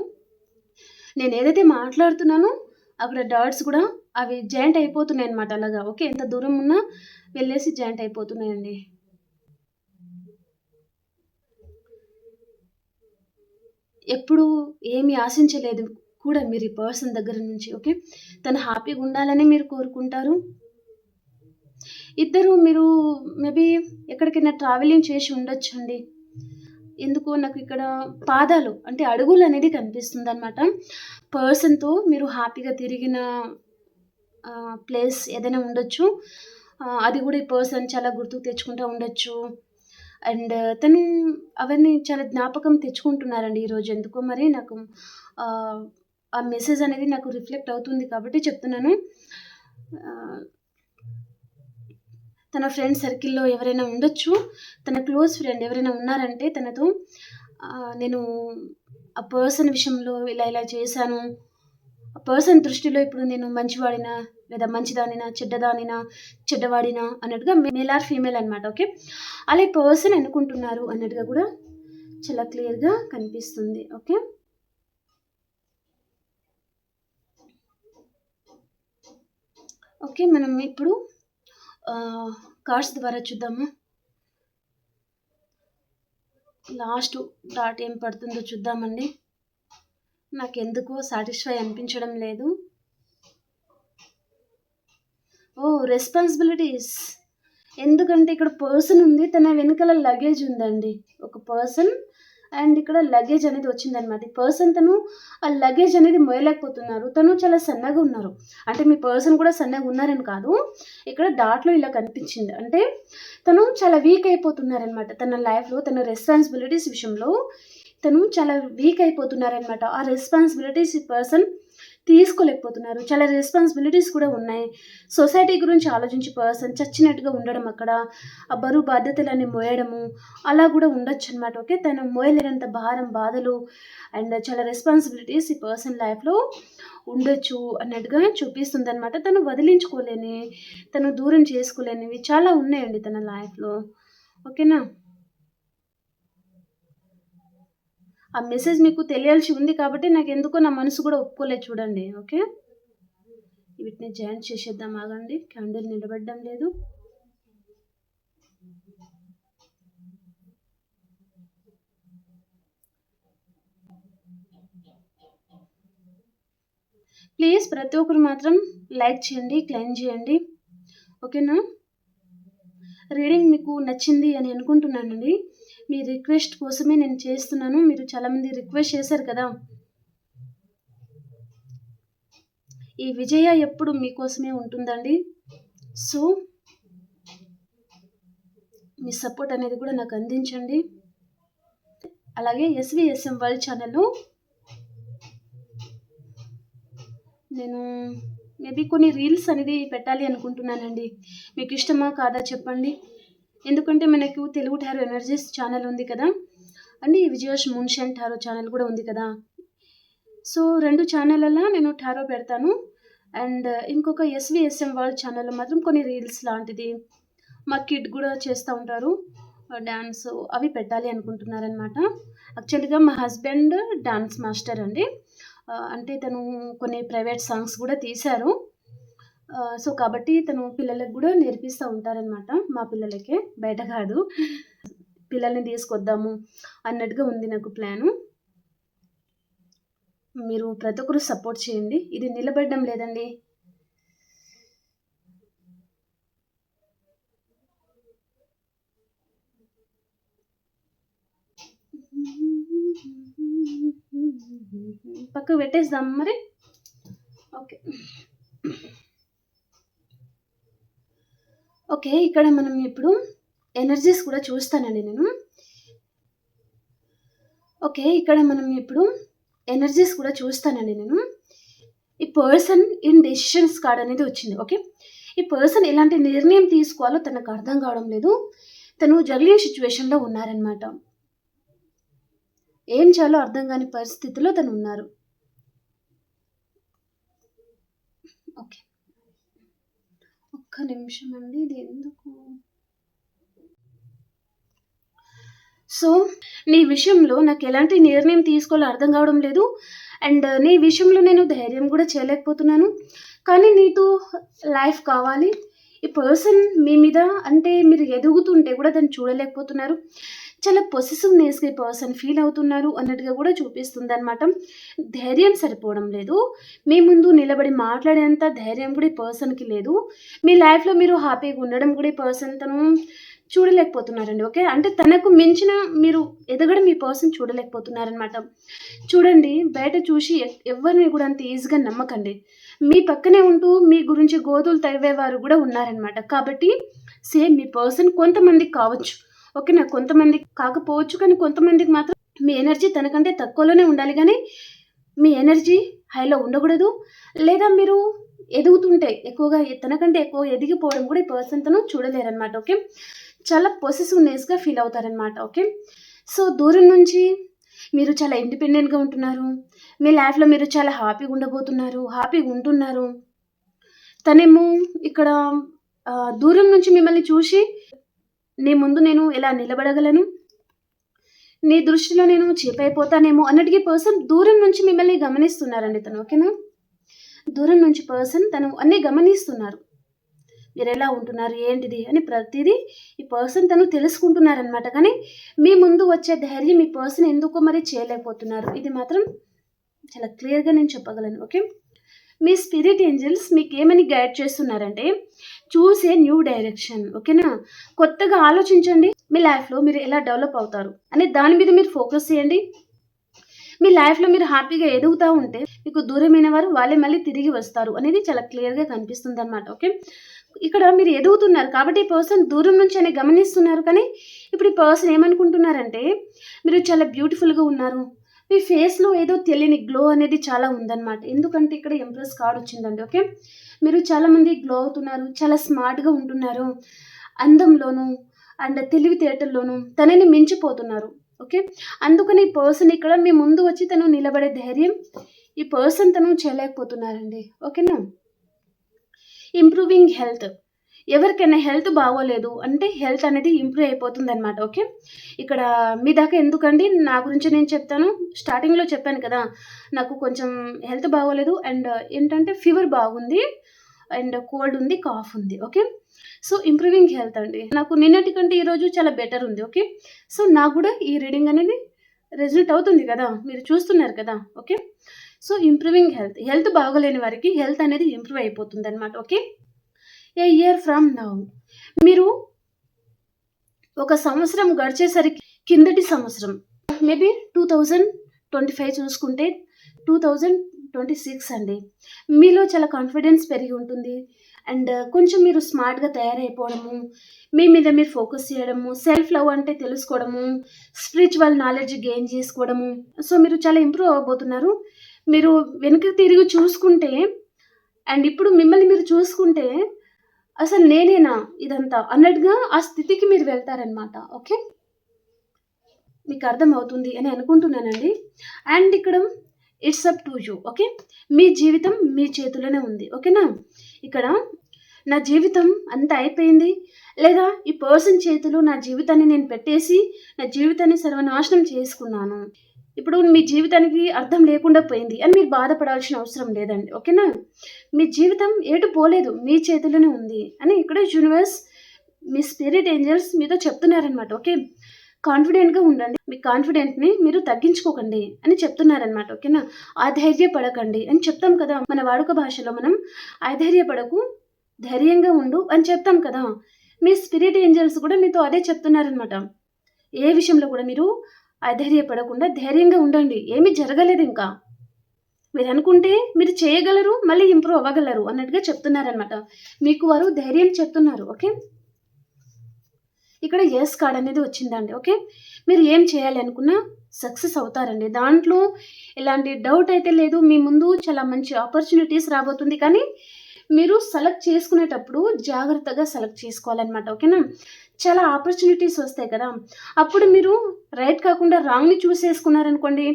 నేనేదైతే మాట్లాడుతున్నానో అక్కడ డాట్స్ కూడా అవి జాయింట్ అయిపోతున్నాయన్నమాట అలాగా. ఓకే. ఎంత దూరం ఉన్నా వెళ్ళేసి జాయింట్ అయిపోతున్నాయండి. ఎప్పుడు ఏమి ఆశించలేదు కూడా మీరు ఈ పర్సన్ దగ్గర నుంచి. ఓకే. తను హ్యాపీగా ఉండాలని మీరు కోరుకుంటారు. ఇద్దరు మీరు మేబీ ఎక్కడికైనా ట్రావెలింగ్ చేసి ఉండొచ్చండి. ఎందుకో నాకు ఇక్కడ పాదాలు అంటే అడుగులనేది కనిపిస్తుందనమాట. పర్సన్‌తో మీరు హ్యాపీగా తిరిగిన ప్లేస్ ఏదైనా ఉండొచ్చు. అది గూడా ఈ పర్సన్ చాలా గుర్తుకు తెచ్చుకుంటా ఉండొచ్చు. అండ్ తను అవన్నీ చాలా జ్ఞాపకం తెచ్చుకుంటున్నారండి ఈరోజు ఎందుకో మరి నాకు ఆహ్, ఆ మెసేజ్ అనేది నాకు రిఫ్లెక్ట్ అవుతుంది కాబట్టి చెప్తున్నాను. ఆహ్, తన ఫ్రెండ్ సర్కిల్‌లో ఎవరైనా ఉండొచ్చు. తన క్లోజ్ ఫ్రెండ్ ఎవరైనా ఉన్నారంటే తనతో నేను ఆ పర్సన్ విషయంలో ఇలా చేశాను. ఆ పర్సన్ దృష్టిలో ఇప్పుడు నేను మంచివాడినా? లేదా మంచిదానినా? చెడ్డదానినా? చెడ్డవాడినా? అన్నట్టుగా మేల్ ఆర్ ఫీమేల్ అనమాట. ఓకే. అలా ఈ పర్సన్ అనుకుంటున్నారు అన్నట్టుగా కూడా చాలా క్లియర్‌గా కనిపిస్తుంది. ఓకే. ఓకే. మనం ఇప్పుడు కార్డ్స్ ద్వారా చూద్దాము. లాస్ట్ డాట్ ఏం పడుతుందో చూద్దామండి. నాకెందుకో సాటిస్ఫై అనిపించడం లేదు. ఓహ్! రెస్పాన్సిబిలిటీస్. ఎందుకంటే ఇక్కడ పర్సన్ ఉంది. తన వెనకాల లగేజ్ ఉందండి. ఒక పర్సన్ అండ్ ఇక్కడ లగేజ్ అనేది వచ్చిందనమాట. ఈ పర్సన్ తను ఆ లగేజ్ అనేది మోయలేకపోతున్నారు. తను చాలా సన్నగా ఉన్నారు. అంటే మీ పర్సన్ కూడా సన్నగా ఉన్నారని కాదు. ఇక్కడ డాట్‌లో ఇలా కనిపించింది. అంటే తను చాలా వీక్ అయిపోతున్నారనమాట. తన లైఫ్‌లో తన రెస్పాన్సిబిలిటీస్ విషయంలో తను చాలా వీక్ అయిపోతున్నారనమాట. ఆ రెస్పాన్సిబిలిటీస్ ఈ పర్సన్ తీసుకోలేకపోతున్నారు. చాలా రెస్పాన్సిబిలిటీస్ కూడా ఉన్నాయి. సొసైటీ గురించి ఆలోచించి పర్సన్ చచ్చినట్టుగా ఉండడం అక్కడ. ఆ బరువు బాధ్యతలన్నీ మోయడము అలా గూడా ఉండొచ్చనమాట. ఓకే. తను మోయలేనంత భారం, బాధలు అండ్ చాలా రెస్పాన్సిబిలిటీస్ ఈ పర్సన్ లైఫ్‌లో ఉండొచ్చు అన్నట్టుగా చూపిస్తుందనమాట. తను వదిలించుకోలేని, తను దూరం చేసుకోలేనివి చాలా ఉన్నాయండి తన లైఫ్‌లో. ఓకేనా? ఆ మెసేజ్ మీకు తెలియాల్సి ఉంది కాబట్టి నాకెందుకో నా మనసు గూడా ఒప్పుకోలేదు చూడండి. ఓకే. వీటిని జాయింట్ చేసేద్దాం ఆగండి. క్యాండిల్ నిలబడడం లేదు. ప్లీజ్ ప్రతి ఒక్కరు మాత్రం లైక్ చేయండి, క్లెయిమ్ చేయండి. ఓకేనా? రీడింగ్ మీకు నచ్చింది అని అనుకుంటున్నానండి. మీ రిక్వెస్ట్ కోసమే నేను చేస్తున్నాను. మీరు చాలామంది రిక్వెస్ట్ చేశారు కదా! ఈ విజయ ఎప్పుడు మీకోసమే ఉంటుందండి. సో, మీ సపోర్ట్ అనేది కూడా నాకు అందించండి. అలాగే ఎస్‌విఎస్ఎం వరల్డ్ ఛానెల్‌లో నేను మేబీ కొన్ని రీల్స్ అనేది పెట్టాలి అనుకుంటున్నానండి. మీకు ఇష్టమా? కాదా? చెప్పండి. ఎందుకంటే మనకు తెలుగు టారో ఎనర్జీస్ ఛానెల్ ఉంది కదా! అండ్ ఈ విజయాష్ మూన్‌షైన్ టారో ఛానెల్ కూడా ఉంది కదా! సో, 2 ఛానెళ్ళలో నేను టారో పెడతాను. అండ్ ఇంకొక ఎస్‌విఎస్ఎం వరల్డ్ ఛానెల్‌లో మాత్రం కొన్ని రీల్స్ లాంటిది, మా కిడ్ గూడా చేస్తా ఉంటారు. డాన్స్ అవి పెట్టాలి అనుకుంటున్నారనమాట. యాక్చువల్‌గా మా హస్బెండ్ డాన్స్ మాస్టర్ అండి. అంటే తను కొన్ని ప్రైవేట్ సాంగ్స్ గూడా తీశారు. సో, కాబట్టి తను పిల్లలకి గూడా నేర్పిస్తా ఉంటారనమాట. మా పిల్లలకే, బయట కాదు. పిల్లల్ని తీసుకొద్దాము అన్నట్టుగా ఉంది నాకు ప్లాను. మీరు ప్రతి ఒక్కరు సపోర్ట్ చేయండి. ఇది నిలబడడం లేదండి. పక్కకు పెట్టేద్దామా మరి? ఓకే. ఓకే. ఇక్కడ మనం ఇప్పుడు ఎనర్జీస్ కూడా చూస్తానండి నేను. ఓకే. ఇక్కడ మనం ఇప్పుడు ఎనర్జీస్ కూడా చూస్తానండి నేను. ఈ పర్సన్ ఇన్ డెసిషన్స్ కార్డ్ అనేది వచ్చింది. ఓకే. ఈ పర్సన్ ఎలాంటి నిర్ణయం తీసుకోవాలో తనకు అర్థం కావడం లేదు. తను జగ్లింగ్ సిట్యుయేషన్‌లో ఉన్నారనమాట. ఏం చేయాలో అర్థం కాని పరిస్థితిలో తను ఉన్నారు. ఓకే. ఒక్క నిమిషం అండి. ఇది ఎందుకు? సో, నీ విషయంలో నాకెలాంటి నిర్ణయం తీసుకోవాలో అర్థం కావడం లేదు. అండ్ నీ విషయంలో నేను ధైర్యం కూడా చేయలేకపోతున్నాను. కానీ నీతో లైఫ్ కావాలి. ఈ పర్సన్ మీ మీద అంటే మీరు ఎదుగుతుంటే కూడా దాన్ని చూడలేకపోతున్నారు. చాలా పొసెసివ్‌నెస్‌గా ఈ పర్సన్ ఫీల్ అవుతున్నారు అన్నట్టుగా కూడా చూపిస్తుందనమాట. ధైర్యం సరిపోవడం లేదు. మీ ముందు నిలబడి మాట్లాడేంత ధైర్యం కూడా ఈ పర్సన్‌కి లేదు. మీ లైఫ్‌లో మీరు హ్యాపీగా ఉండడం కూడా ఈ పర్సన్ తను చూడలేకపోతున్నారండి. ఓకే. అంటే తనకు మించిన మీరు ఎదగడం ఈ పర్సన్ చూడలేకపోతున్నారనమాట. చూడండి, బయట చూసి ఎవ్వరిని కూడా అంత ఈజీగా నమ్మకండి. మీ పక్కనే ఉంటూ మీ గురించి గోతులు తవ్వేవారు కూడా ఉన్నారనమాట. కాబట్టి సేమ్ మీ పర్సన్ కొంతమందికి కావచ్చు. ఓకేనా. కొంతమందికి కాకపోవచ్చు. కానీ కొంతమందికి మాత్రం మీ ఎనర్జీ తనకంటే తక్కువలోనే ఉండాలి గానీ, మీ ఎనర్జీ హైలో ఉండకూడదు. లేదా మీరు ఎదుగుతుంటే ఎక్కువగా తనకంటే ఎక్కువ ఎదిగిపోవడం కూడా ఈ పర్సన్ తను చూడలేరనమాట. ఓకే. చాలా పొసెసివ్‌నెస్‌గా ఫీల్ అవుతారనమాట. ఓకే. సో, దూరం నుంచి మీరు చాలా ఇండిపెండెంట్‌గా ఉంటున్నారు. మీ లైఫ్‌లో మీరు చాలా హ్యాపీగా ఉండబోతున్నారు. హ్యాపీగా ఉంటున్నారు. తనేమో ఇక్కడ దూరం నుంచి మిమ్మల్ని చూసి నీ ముందు నేను ఎలా నిలబడగలను? నీ దృష్టిలో నేను చీపయిపోతానేమో అన్నట్టుగా ఈ పర్సన్ దూరం నుంచి మిమ్మల్ని గమనిస్తున్నారండి తను. ఓకేనా. దూరం నుంచి పర్సన్ తను అన్నీ గమనిస్తున్నారు. మీరెలా ఉంటున్నారు, ఏంటిది అని ప్రతిదీ ఈ పర్సన్ తను తెలుసుకుంటున్నారనమాట. కానీ మీ ముందు వచ్చే ధైర్యం ఈ పర్సన్ ఎందుకో మరి చేయలేకపోతున్నారు. ఇది మాత్రం చాలా క్లియర్‌గా నేను చెప్పగలను. ఓకే. మీ స్పిరిట్ ఏంజెల్స్ మీకేమని గైడ్ చేస్తున్నారంటే, చూస్ ఏ న్యూ డైరెక్షన్. ఓకేనా. కొత్తగా ఆలోచించండి. మీ లైఫ్‌లో మీరు ఎలా డెవలప్ అవుతారు అనే దాని మీద మీరు ఫోకస్ చేయండి. మీ లైఫ్‌లో మీరు హ్యాపీగా ఎదుగుతా ఉంటే మీకు దూరమైన వారు వాళ్ళే మళ్ళీ తిరిగి వస్తారు అనేది చాలా క్లియర్‌గా కనిపిస్తుందనమాట. ఓకే. ఇక్కడ మీరు ఎదుగుతున్నారు కాబట్టి ఈ పర్సన్ దూరం నుంచనే గమనిస్తున్నారు. కానీ ఇప్పుడు ఈ పర్సన్ ఏమనుకుంటున్నారంటే, మీరు చాలా బ్యూటిఫుల్‌గా ఉన్నారు. మీ ఫేస్‌లో ఏదో తెలియని గ్లో అనేది చాలా ఉందనమాట. ఎందుకంటే ఇక్కడ ఎంప్రెస్ కార్డ్ వచ్చిందండి. ఓకే. మీరు చాలామంది గ్లో అవుతున్నారు. చాలా స్మార్ట్‌గా ఉంటున్నారు. అందంలోనూ అండ్ తెలివితేటల్లోనూ తనని మించిపోతున్నారు. ఓకే. అందుకని ఈ పర్సన్ ఇక్కడ మీ ముందు వచ్చి తను నిలబడే ధైర్యం ఈ పర్సన్ తను చేయలేకపోతున్నారండి. ఓకేనా. Improving health. ఎవరికైనా హెల్త్ బాగోలేదు అంటే హెల్త్ అనేది ఇంప్రూవ్ అయిపోతుందనమాట. ఓకే. ఇక్కడ మీ దాకా ఎందుకండి, నా గురించి నేను చెప్తాను. స్టార్టింగ్‌లో చెప్పాను కదా! నాకు కొంచెం హెల్త్ బాగోలేదు అండ్ ఏంటంటే ఫీవర్ బాగుంది అండ్ కోల్డ్ ఉంది, కాఫ్ ఉంది. ఓకే. సో, ఇంప్రూవింగ్ హెల్త్ అండి. నాకు నిన్నటి కంటే ఈరోజు చాలా బెటర్ ఉంది. ఓకే. సో, నాకు కూడా ఈ రీడింగ్ అనేది రెజల్ట్ అవుతుంది కదా! మీరు చూస్తున్నారు కదా! Okay. So, improving health. Health బాగోలేని వారికి హెల్త్ అనేది ఇంప్రూవ్ అయిపోతుందనమాట. Okay. A year from now. మీరు ఒక సంవత్సరం గడిచేసరికి కిందటి సంవత్సరం మేబీ 2025 చూసుకుంటే 2026 అండి. మీలో చాలా కాన్ఫిడెన్స్ పెరిగి ఉంటుంది. అండ్ కొంచెం మీరు స్మార్ట్‌గా తయారైపోవడము, మీ మీద మీరు ఫోకస్ చేయడము, సెల్ఫ్ లవ్ అంటే తెలుసుకోవడము, స్పిరిచువల్ నాలెడ్జ్ గెయిన్ చేసుకోవడము. సో, మీరు చాలా ఇంప్రూవ్ అవ్వబోతున్నారు. మీరు వెనక్కి తిరిగి చూసుకుంటే అండ్ ఇప్పుడు మిమ్మల్ని మీరు చూసుకుంటే అసలు నేనేనా ఇదంతా అన్నట్టుగా ఆ స్థితికి మీరు వెళ్తారనమాట. ఓకే. మీకు అర్థమవుతుంది అని అనుకుంటున్నానండి. అండ్ ఇక్కడ it's up to you. Okay. మీ జీవితం మీ చేతుల్లోనే ఉంది. ఓకేనా. ఇక్కడ నా జీవితం అంతా అయిపోయింది. లేదా ఈ పర్సన్ చేతిలో నా జీవితాన్ని నేను పెట్టేసి నా జీవితాన్ని సర్వనాశనం చేసుకున్నాను. ఇప్పుడు మీ జీవితానికి అర్థం లేకుండా పోయింది అని మీరు బాధపడాల్సిన అవసరం లేదండి. ఓకేనా. మీ జీవితం ఎటు పోలేదు. మీ చేతిలోనే ఉంది అని ఇక్కడ యూనివర్స్, మీ స్పిరిట్ ఏంజెల్స్ మీతో చెప్తున్నారనమాట. ఓకే. కాన్ఫిడెంట్‌గా ఉండండి. మీ కాన్ఫిడెంట్‌ని మీరు తగ్గించుకోకండి అని చెప్తున్నారనమాట. ఓకేనా. అధైర్యపడకండి అని చెప్తాం కదా! మన వాడుక భాషలో మనం అధైర్యపడకు, ధైర్యంగా ఉండు అని చెప్తాం కదా! మీ స్పిరిట్ ఏంజెల్స్ కూడా మీతో అదే చెప్తున్నారనమాట. ఏ విషయంలో కూడా మీరు అధైర్యపడకుండా ధైర్యంగా ఉండండి. ఏమీ జరగలేదింకా. మీరనుకుంటే మీరు చేయగలరు, మళ్ళీ ఇంప్రూవ్ అవ్వగలరు అన్నట్టుగా చెప్తున్నారనమాట. మీకు వారు ధైర్యం చెప్తున్నారు. ఓకే. ఇక్కడ ఎస్ కార్డ్ అనేది వచ్చిందండి. ఓకే, మీరు ఏం చేయాలి అనుకున్నా సక్సెస్ అవుతారండి. దాంట్లో ఎలాంటి డౌట్ అయితే లేదు. మీ ముందు చాలా మంచి ఆపర్చునిటీస్ రాబోతుంది. కానీ మీరు సెలెక్ట్ చేసుకునేటప్పుడు జాగ్రత్తగా సెలెక్ట్ చేసుకోవాలన్నమాట. ఓకేనా, చాలా ఆపర్చునిటీస్ వస్తాయి కదా, అప్పుడు మీరు రైట్ కాకుండా రాంగ్ని చూస్ చేసుకున్నారనుకోండి,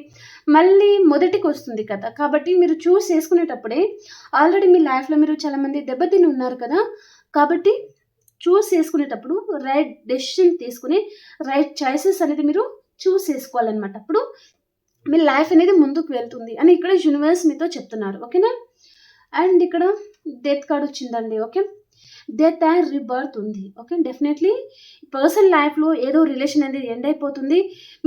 మళ్ళీ మొదటికి వస్తుంది కదా. కాబట్టి మీరు చూస్ చేసుకునేటప్పుడే ఆల్రెడీ మీ లైఫ్లో మీరు చాలామంది దెబ్బతిని ఉన్నారు కదా, కాబట్టి చూస్ చేసుకునేటప్పుడు రైట్ డెసిషన్ తీసుకుని రైట్ చాయిసెస్ అనేది మీరు చూస్ చేసుకోవాలన్నమాట. అప్పుడు మీ లైఫ్ అనేది ముందుకు వెళ్తుంది అని ఇక్కడ యూనివర్స్ మీతో చెప్తున్నారు. ఓకేనా, అండ్ ఇక్కడ డెత్ కార్డ్ వచ్చిందండి. ఓకే, డెత్ అండ్ రీబర్త్ ఉంది. ఓకే, డెఫినెట్లీ పర్సన్ లైఫ్లో ఏదో రిలేషన్ అనేది ఎండ్ అయిపోతుంది.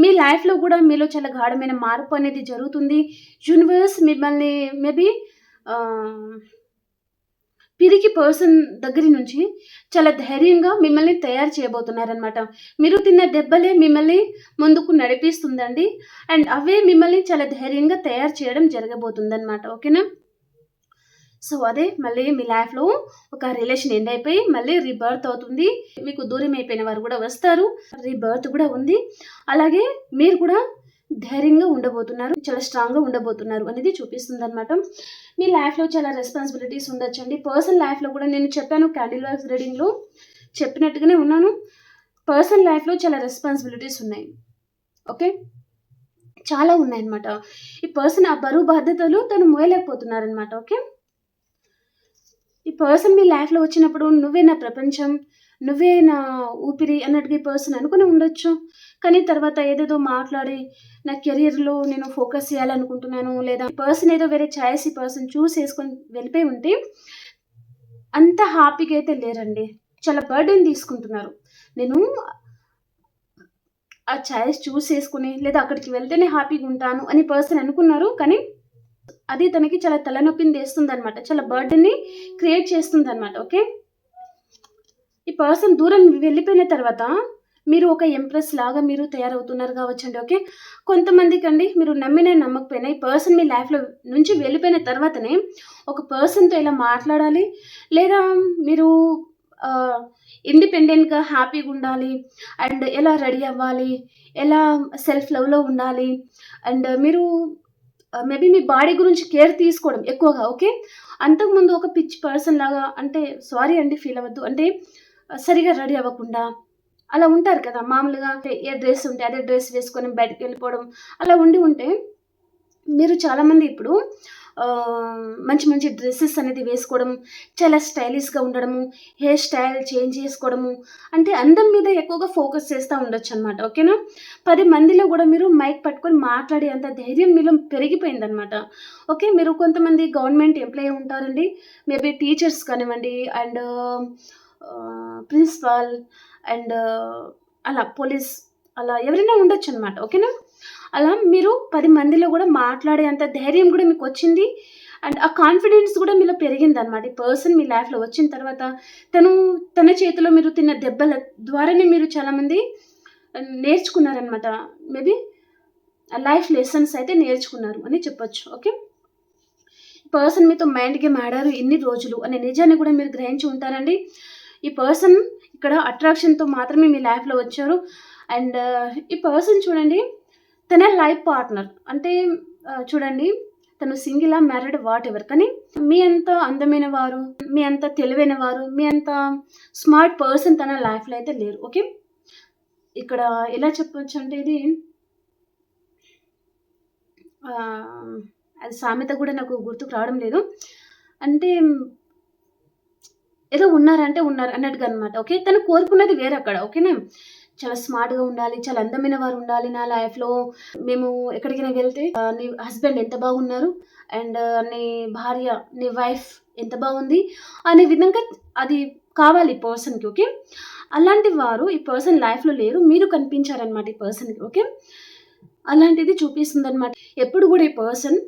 మీ లైఫ్లో కూడా మీలో చాలా గాఢమైన మార్పు అనేది జరుగుతుంది. యూనివర్స్ మిమ్మల్ని మేబీ పిరికి పర్సన్ దగ్గర నుంచి చాలా ధైర్యంగా మిమ్మల్ని తయారు చేయబోతున్నారనమాట. మీరు తిన్న దెబ్బలే మిమ్మల్ని ముందుకు నడిపిస్తుందండి, అండ్ అవే మిమ్మల్ని చాలా ధైర్యంగా తయారు చేయడం జరగబోతుందన్నమాట. ఓకేనా, సో అదే మళ్ళీ మీ లైఫ్లో ఒక రిలేషన్ ఎండ్ అయిపోయి మళ్ళీ రీబర్త్ అవుతుంది. మీకు దూరం అయిపోయిన వారు కూడా వస్తారు, రీబర్త్ కూడా ఉంది. అలాగే మీరు కూడా ధైర్యంగా ఉండబోతున్నారు, చాలా స్ట్రాంగ్గా ఉండబోతున్నారు అనేది చూపిస్తుంది అనమాట. మీ లైఫ్లో చాలా రెస్పాన్సిబిలిటీస్ ఉండొచ్చండి. పర్సనల్ లైఫ్లో కూడా నేను చెప్పాను, క్యాండిల్ వర్క్స్ రీడింగ్లో చెప్పినట్టుగానే ఉన్నాను. పర్సనల్ లైఫ్లో చాలా రెస్పాన్సిబిలిటీస్ ఉన్నాయి. ఓకే, చాలా ఉన్నాయన్నమాట. ఈ పర్సన్ ఆ బరువు బాధ్యతలు తను మోయలేకపోతున్నారనమాట. ఓకే, ఈ పర్సన్ మీ లైఫ్లో వచ్చినప్పుడు నువ్వే నా ప్రపంచం, నువ్వే నా ఊపిరి అన్నట్టుగా ఈ పర్సన్ అనుకుని ఉండొచ్చు. కానీ తర్వాత ఏదేదో మాట్లాడి నా కెరియర్లో నేను ఫోకస్ చేయాలనుకుంటున్నాను, లేదా ఈ పర్సన్ ఏదో వేరే ఛాయిస్ ఈ పర్సన్ చూస్ చేసుకొని వెళ్ళిపోయి ఉంటే అంత హ్యాపీగా అయితే లేరండి. చాలా బర్డెన్ తీసుకుంటున్నారు. నేను ఆ ఛాయిస్ చూస్ చేసుకుని లేదా అక్కడికి వెళ్తేనే హ్యాపీగా ఉంటాను అని పర్సన్ అనుకున్నారు. కానీ అది తనకి చాలా తలనొప్పిని తెస్తుందనమాట, చాలా బర్డెన్ని క్రియేట్ చేస్తుందన్నమాట. ఓకే, ఈ పర్సన్ దూరం వెళ్ళిపోయిన తర్వాత మీరు ఒక ఎంప్రెస్ లాగా మీరు తయారవుతున్నారు కావచ్చండి. ఓకే, కొంతమందికి అండి మీరు నమ్మినా నమ్మకపోయినా ఈ పర్సన్ మీ లైఫ్లో నుంచి వెళ్ళిపోయిన తర్వాతనే ఒక పర్సన్తో ఎలా మాట్లాడాలి, లేదా మీరు ఇండిపెండెంట్గా హ్యాపీగా ఉండాలి, అండ్ ఎలా రెడీ అవ్వాలి, ఎలా సెల్ఫ్ లవ్లో ఉండాలి, అండ్ మీరు మేబీ మీ బాడీ గురించి కేర్ తీసుకోవడం ఎక్కువగా. ఓకే, అంతకుముందు ఒక పిచ్ పర్సన్ లాగా, అంటే సారీ అండి ఫీల్ అవ్వద్దు, అంటే సరిగా రెడీ అవ్వకుండా అలా ఉంటారు కదా మామూలుగా. అంటే ఏ డ్రెస్ ఉంటే అదే డ్రెస్ వేసుకొని బయటకు వెళ్ళిపోవడం అలా ఉంటే మీరు చాలామంది ఇప్పుడు మంచి మంచి డ్రెస్సెస్ అనేది వేసుకోవడం, చాలా స్టైలిష్గా ఉండడము, హెయిర్ స్టైల్ చేంజ్ చేసుకోవడము, అంటే అందం మీద ఎక్కువగా ఫోకస్ చేస్తూ ఉండొచ్చు అనమాట. ఓకేనా, 10 మందిలో కూడా మీరు మైక్ పట్టుకొని మాట్లాడే అంత ధైర్యం మీలో పెరిగిపోయిందనమాట. ఓకే, మీరు కొంతమంది గవర్నమెంట్ ఎంప్లాయీ ఉంటారండి, మేబీ టీచర్స్ కానివ్వండి, అండ్ ప్రిన్సిపాల్, అండ్ అలా పోలీస్, అలా ఎవరైనా ఉండొచ్చు అనమాట. ఓకేనా, అలా మీరు 10 మందిలో కూడా మాట్లాడే అంత ధైర్యం కూడా మీకు వచ్చింది, అండ్ ఆ కాన్ఫిడెన్స్ కూడా మీలో పెరిగిందనమాట. ఈ పర్సన్ మీ లైఫ్లో వచ్చిన తర్వాత తన చేతిలో మీరు తిన్న దెబ్బల ద్వారానే మీరు చాలామంది నేర్చుకున్నారనమాట. మేబీ లైఫ్ లెసన్స్ అయితే నేర్చుకున్నారు అని చెప్పొచ్చు. ఓకే, పర్సన్ మీతో మైండ్ గేమ్ ఆడారు ఇన్ని రోజులు అనే నిజాన్ని కూడా మీరు గ్రహించి ఉంటారండి. ఈ పర్సన్ ఇక్కడ అట్రాక్షన్తో మాత్రమే మీ లైఫ్లో వచ్చారు. అండ్ ఈ పర్సన్ చూడండి, తన లైఫ్ పార్ట్నర్ అంటే చూడండి, తను సింగిలా మ్యారీడ్ వాట్ ఎవర్, కానీ మీ అంత అందమైన వారు, మీ అంత తెలివైన వారు, మీ అంత స్మార్ట్ పర్సన్ తన లైఫ్లో అయితే లేరు. ఓకే, ఇక్కడ ఎలా చెప్పొచ్చు అంటే ఇది అది సామెత కూడా నాకు గుర్తుకు రావడం లేదు, అంటే ఏదో ఉన్నారంటే ఉన్నారు అన్నట్టుగా అనమాట. ఓకే, తను కోరుకున్నది వేరే అక్కడ. ఓకేనా, చాలా స్మార్ట్గా ఉండాలి, చాలా అందమైన వారు ఉండాలి నా లైఫ్లో, మేము ఎక్కడికైనా వెళ్తే నీ హస్బెండ్ ఎంత బాగున్నారు, అండ్ నీ భార్య నీ వైఫ్ ఎంత బాగుంది అనే విధంగా అది కావాలి పర్సన్కి. ఓకే, అలాంటి వారు ఈ పర్సన్ లైఫ్లో లేరు, మీరు కనిపించారనమాట ఈ పర్సన్కి. ఓకే, అలాంటిది చూపిస్తుంది అనమాట. ఎప్పుడు కూడా ఈ పర్సన్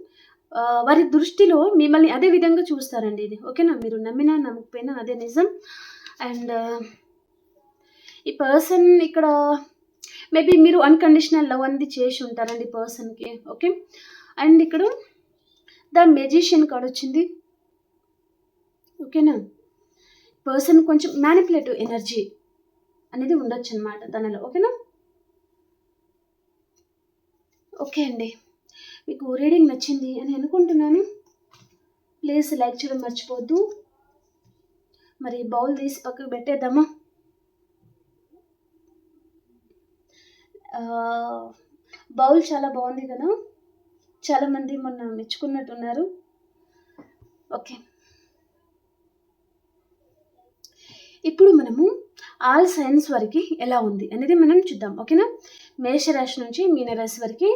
వారి దృష్టిలో మిమ్మల్ని అదే విధంగా చూస్తారండి. ఇది ఓకేనా, మీరు నమ్మినా నమ్మకపోయినా అదే నిజం. అండ్ ఈ పర్సన్ ఇక్కడ మేబీ మీరు అన్కండిషనల్ లవ్ అనేది చేసి ఉంటారండి పర్సన్కి. ఓకే, అండ్ ఇక్కడ ద మెజిషియన్ కార్డ్ వచ్చింది. ఓకేనా, పర్సన్ కొంచెం మ్యానిపులేటివ్ ఎనర్జీ అనేది ఉండొచ్చు అనమాట తనలో. ఓకేనా? ఓకే అండి, మీకు రీడింగ్ నచ్చింది అని అనుకుంటున్నాను. ప్లీజ్ లైక్ చేయడం మర్చిపోవద్దు. మరి బౌల్ తీసి పక్కకు పెట్టేద్దామా? బౌల్ చాలా బాగుంది కదా, చాలామంది మొన్న మెచ్చుకున్నట్టున్నారు. ఓకే, ఇప్పుడు మనము ఆల్ సైన్స్ వరకు ఎలా ఉంది అనేది మనం చూద్దాం. ఓకేనా? మేషరాశి నుంచి మీనరాశి వరకు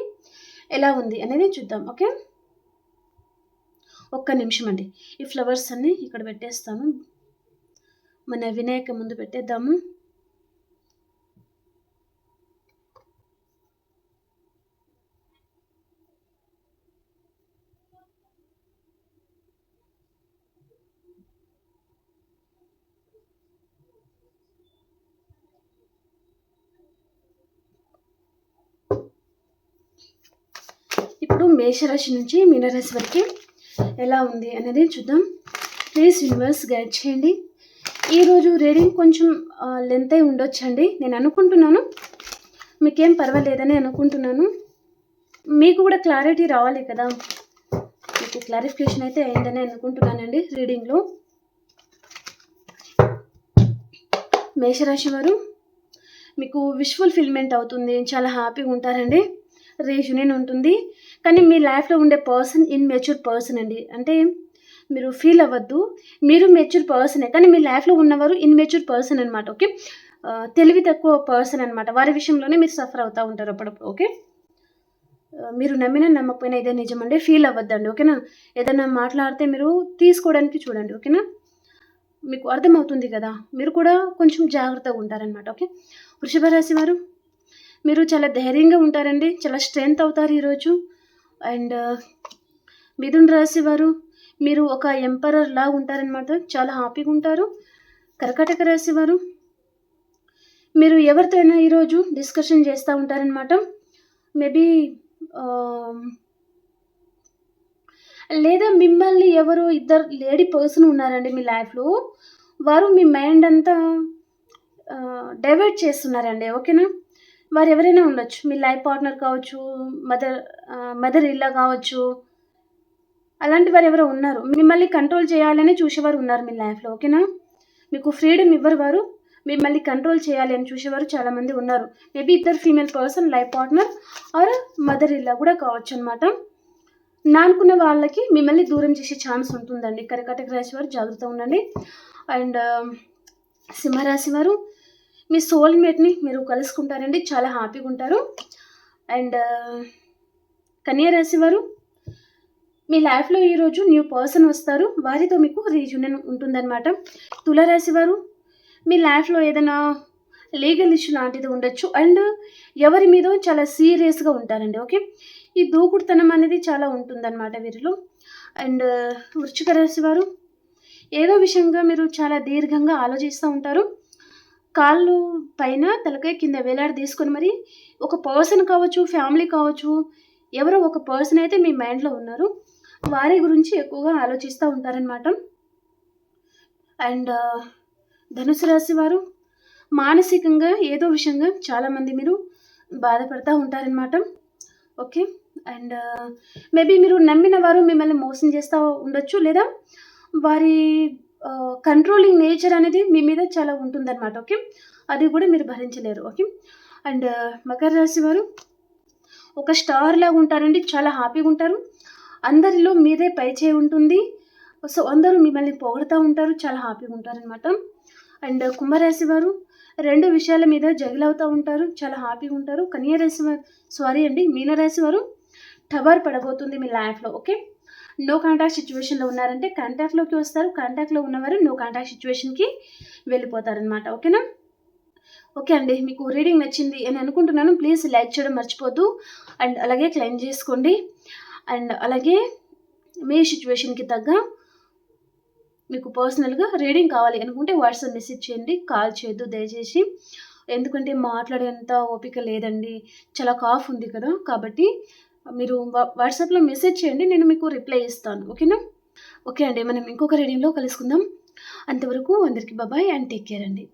ఎలా ఉంది అనేది చూద్దాం. ఓకే, ఒక్క నిమిషం అండి. ఈ ఫ్లవర్స్ అన్నీ ఇక్కడ పెట్టేస్తాను, మన వినాయక ముందు పెట్టేద్దాము. ఇప్పుడు మేషరాశి నుంచి మీనరాశి వరకు ఎలా ఉంది అనేది చూద్దాం. ప్లీజ్ యూనివర్స్ గైడ్ చేయండి. ఈరోజు రీడింగ్ కొంచెం లెంత్ అయి ఉండొచ్చండి, నేను అనుకుంటున్నాను. మీకేం పర్వాలేదని అనుకుంటున్నాను. మీకు కూడా క్లారిటీ రావాలి కదా, మీకు క్లారిఫికేషన్ అయితే అయిందని అనుకుంటున్నానండి రీడింగ్లో. మేషరాశి వారు, మీకు విష్ ఫుల్ఫిల్మెంట్ అవుతుంది, చాలా హ్యాపీగా ఉంటారండి, రీయూనియన్ ఉంటుంది. కానీ మీ లైఫ్లో ఉండే పర్సన్ ఇన్మెచ్యూర్ పర్సన్ అండి. అంటే మీరు ఫీల్ అవ్వద్దు, మీరు మెచ్యూర్ పర్సనే, కానీ మీ లైఫ్లో ఉన్నవారు ఇన్మెచ్యూర్ పర్సన్ అనమాట. ఓకే, తెలివి తక్కువ పర్సన్ అనమాట. వారి విషయంలోనే మీరు సఫర్ అవుతూ ఉంటారు అప్పుడప్పుడు. ఓకే, మీరు నమ్మినా నమ్మకపోయినా ఇదే నిజమండి, ఫీల్ అవ్వద్దండి. ఓకేనా? ఏదైనా మాట్లాడితే మీరు తీసుకోవడానికి చూడండి. ఓకేనా? మీకు అర్థమవుతుంది కదా, మీరు కూడా కొంచెం జాగ్రత్తగా ఉంటారనమాట. ఓకే, వృషభ రాశి వారు, మీరు చాలా ధైర్యంగా ఉంటారండి, చాలా స్ట్రెంగ్త్ అవుతారు ఈరోజు. అండ్ మిథున్ రాశి వారు, మీరు ఒక ఎంపరర్ లా ఉంటారనమాట, చాలా హ్యాపీగా ఉంటారు. కర్కాటక రాశి వారు, మీరు ఎవరితో అయినా ఈరోజు డిస్కషన్ చేస్తూ ఉంటారనమాట. మేబీ లేదా మిమ్మల్ని ఎవరు ఇద్దరు లేడీ పర్సన్ ఉన్నారండి మీ లైఫ్లో, వారు మీ మైండ్ అంతా డైవర్ట్ చేస్తున్నారండి. ఓకేనా? వారు ఎవరైనా ఉండొచ్చు, మీ లైఫ్ పార్ట్నర్ కావచ్చు, మదర్ ఇల్లా కావచ్చు, అలాంటి వారు ఎవరో ఉన్నారు. మిమ్మల్ని కంట్రోల్ చేయాలని చూసేవారు ఉన్నారు మీ లైఫ్లో. ఓకేనా? మీకు ఫ్రీడమ్ ఇవ్వరు వారు, మిమ్మల్ని కంట్రోల్ చేయాలి అని చూసేవారు చాలామంది ఉన్నారు. మేబీ ఇద్దరు female person, life partner or mother ఇల్లా కూడా కావచ్చు అనమాట. నానుకున్న వాళ్ళకి మిమ్మల్ని దూరం చేసే ఛాన్స్ ఉంటుందండి. కర్కాటక రాశి వారు జాగ్రత్త ఉండండి. అండ్ సింహరాశి వారు, మీ సోల్మేట్ని మీరు కలుసుకుంటారండి, చాలా హ్యాపీగా ఉంటారు. అండ్ కన్యా రాశి వారు, మీ లైఫ్లో ఈరోజు న్యూ పర్సన్ వస్తారు, వారితో మీకు రీయూనియన్ ఉంటుందన్నమాట. తులారాశి వారు, మీ లైఫ్లో ఏదైనా లీగల్ ఇష్యూ లాంటిది ఉండొచ్చు. అండ్ ఎవరి మీద చాలా సీరియస్గా ఉంటారండి. ఓకే, ఈ దూకుడుతనం అనేది చాలా ఉంటుందన్నమాట వీరిలో. అండ్ వృశ్చిక రాశి వారు, ఏదో విషయంగా మీరు చాలా దీర్ఘంగా ఆలోచిస్తూ ఉంటారు. కాళ్ళు పైన తలకాయ కింద వేలాడి తీసుకొని మరి ఒక పర్సన్ కావచ్చు, ఫ్యామిలీ కావచ్చు, ఎవరో ఒక పర్సన్ అయితే మీ మైండ్లో ఉన్నారు, వారి గురించి ఎక్కువగా ఆలోచిస్తూ ఉంటారనమాట. అండ్ ధనుసు రాశి వారు, మానసికంగా ఏదో విషయంగా చాలామంది మీరు బాధపడుతూ ఉంటారనమాట. ఓకే, అండ్ మేబీ మీరు నమ్మిన వారు మిమ్మల్ని మోసం చేస్తూ ఉండొచ్చు, లేదా వారి కంట్రోలింగ్ నేచర్ అనేది మీ మీద చాలా ఉంటుందన్నమాట. ఓకే, అది కూడా మీరు భరించలేరు. ఓకే, అండ్ మకర రాశి వారు, ఒక స్టార్ లాగా ఉంటారండి, చాలా హ్యాపీగా ఉంటారు, అందరిలో మీదే పై చేయి ఉంటుంది. సో అందరూ మిమ్మల్ని పొగుడుతూ ఉంటారు, చాలా హ్యాపీగా ఉంటారనమాట. అండ్ కుంభరాశి వారు, రెండు విషయాల మీద జగిలవుతూ ఉంటారు, చాలా హ్యాపీగా ఉంటారు. కన్యా రాశి వారు, మీనరాశి వారు, టవర్ పడబోతుంది మీ లైఫ్లో. ఓకే, నో కాంటాక్ట్ సిచ్యువేషన్లో ఉన్నారంటే కాంటాక్ట్లోకి వస్తారు, కాంటాక్ట్లో ఉన్నవారు నో కాంటాక్ట్ సిచ్యువేషన్కి వెళ్ళిపోతారనమాట. ఓకేనా? ఓకే అండి, మీకు రీడింగ్ నచ్చింది అని అనుకుంటున్నాను. ప్లీజ్ లైక్ చేయడం మర్చిపోద్దు. అండ్ అలాగే క్లెయిమ్ చేసుకోండి. అండ్ అలాగే మీ సిచ్యువేషన్కి తగ్గ మీకు పర్సనల్గా రీడింగ్ కావాలి అనుకుంటే వాట్సాప్ మెసేజ్ చేయండి, కాల్ చేయొద్దు దయచేసి. ఎందుకంటే మాట్లాడేంత ఓపిక లేదండి, చాలా కాఫ్ ఉంది కదా, కాబట్టి మీరు వాట్సాప్లో మెసేజ్ చేయండి, నేను మీకు రిప్లై ఇస్తాను. ఓకేనా? ఓకే అండి, మనం ఇంకొక రీడింగ్లో కలుసుకుందాం. అంతవరకు అందరికీ బాయ్ అండ్ టేక్ కేర్ అండి.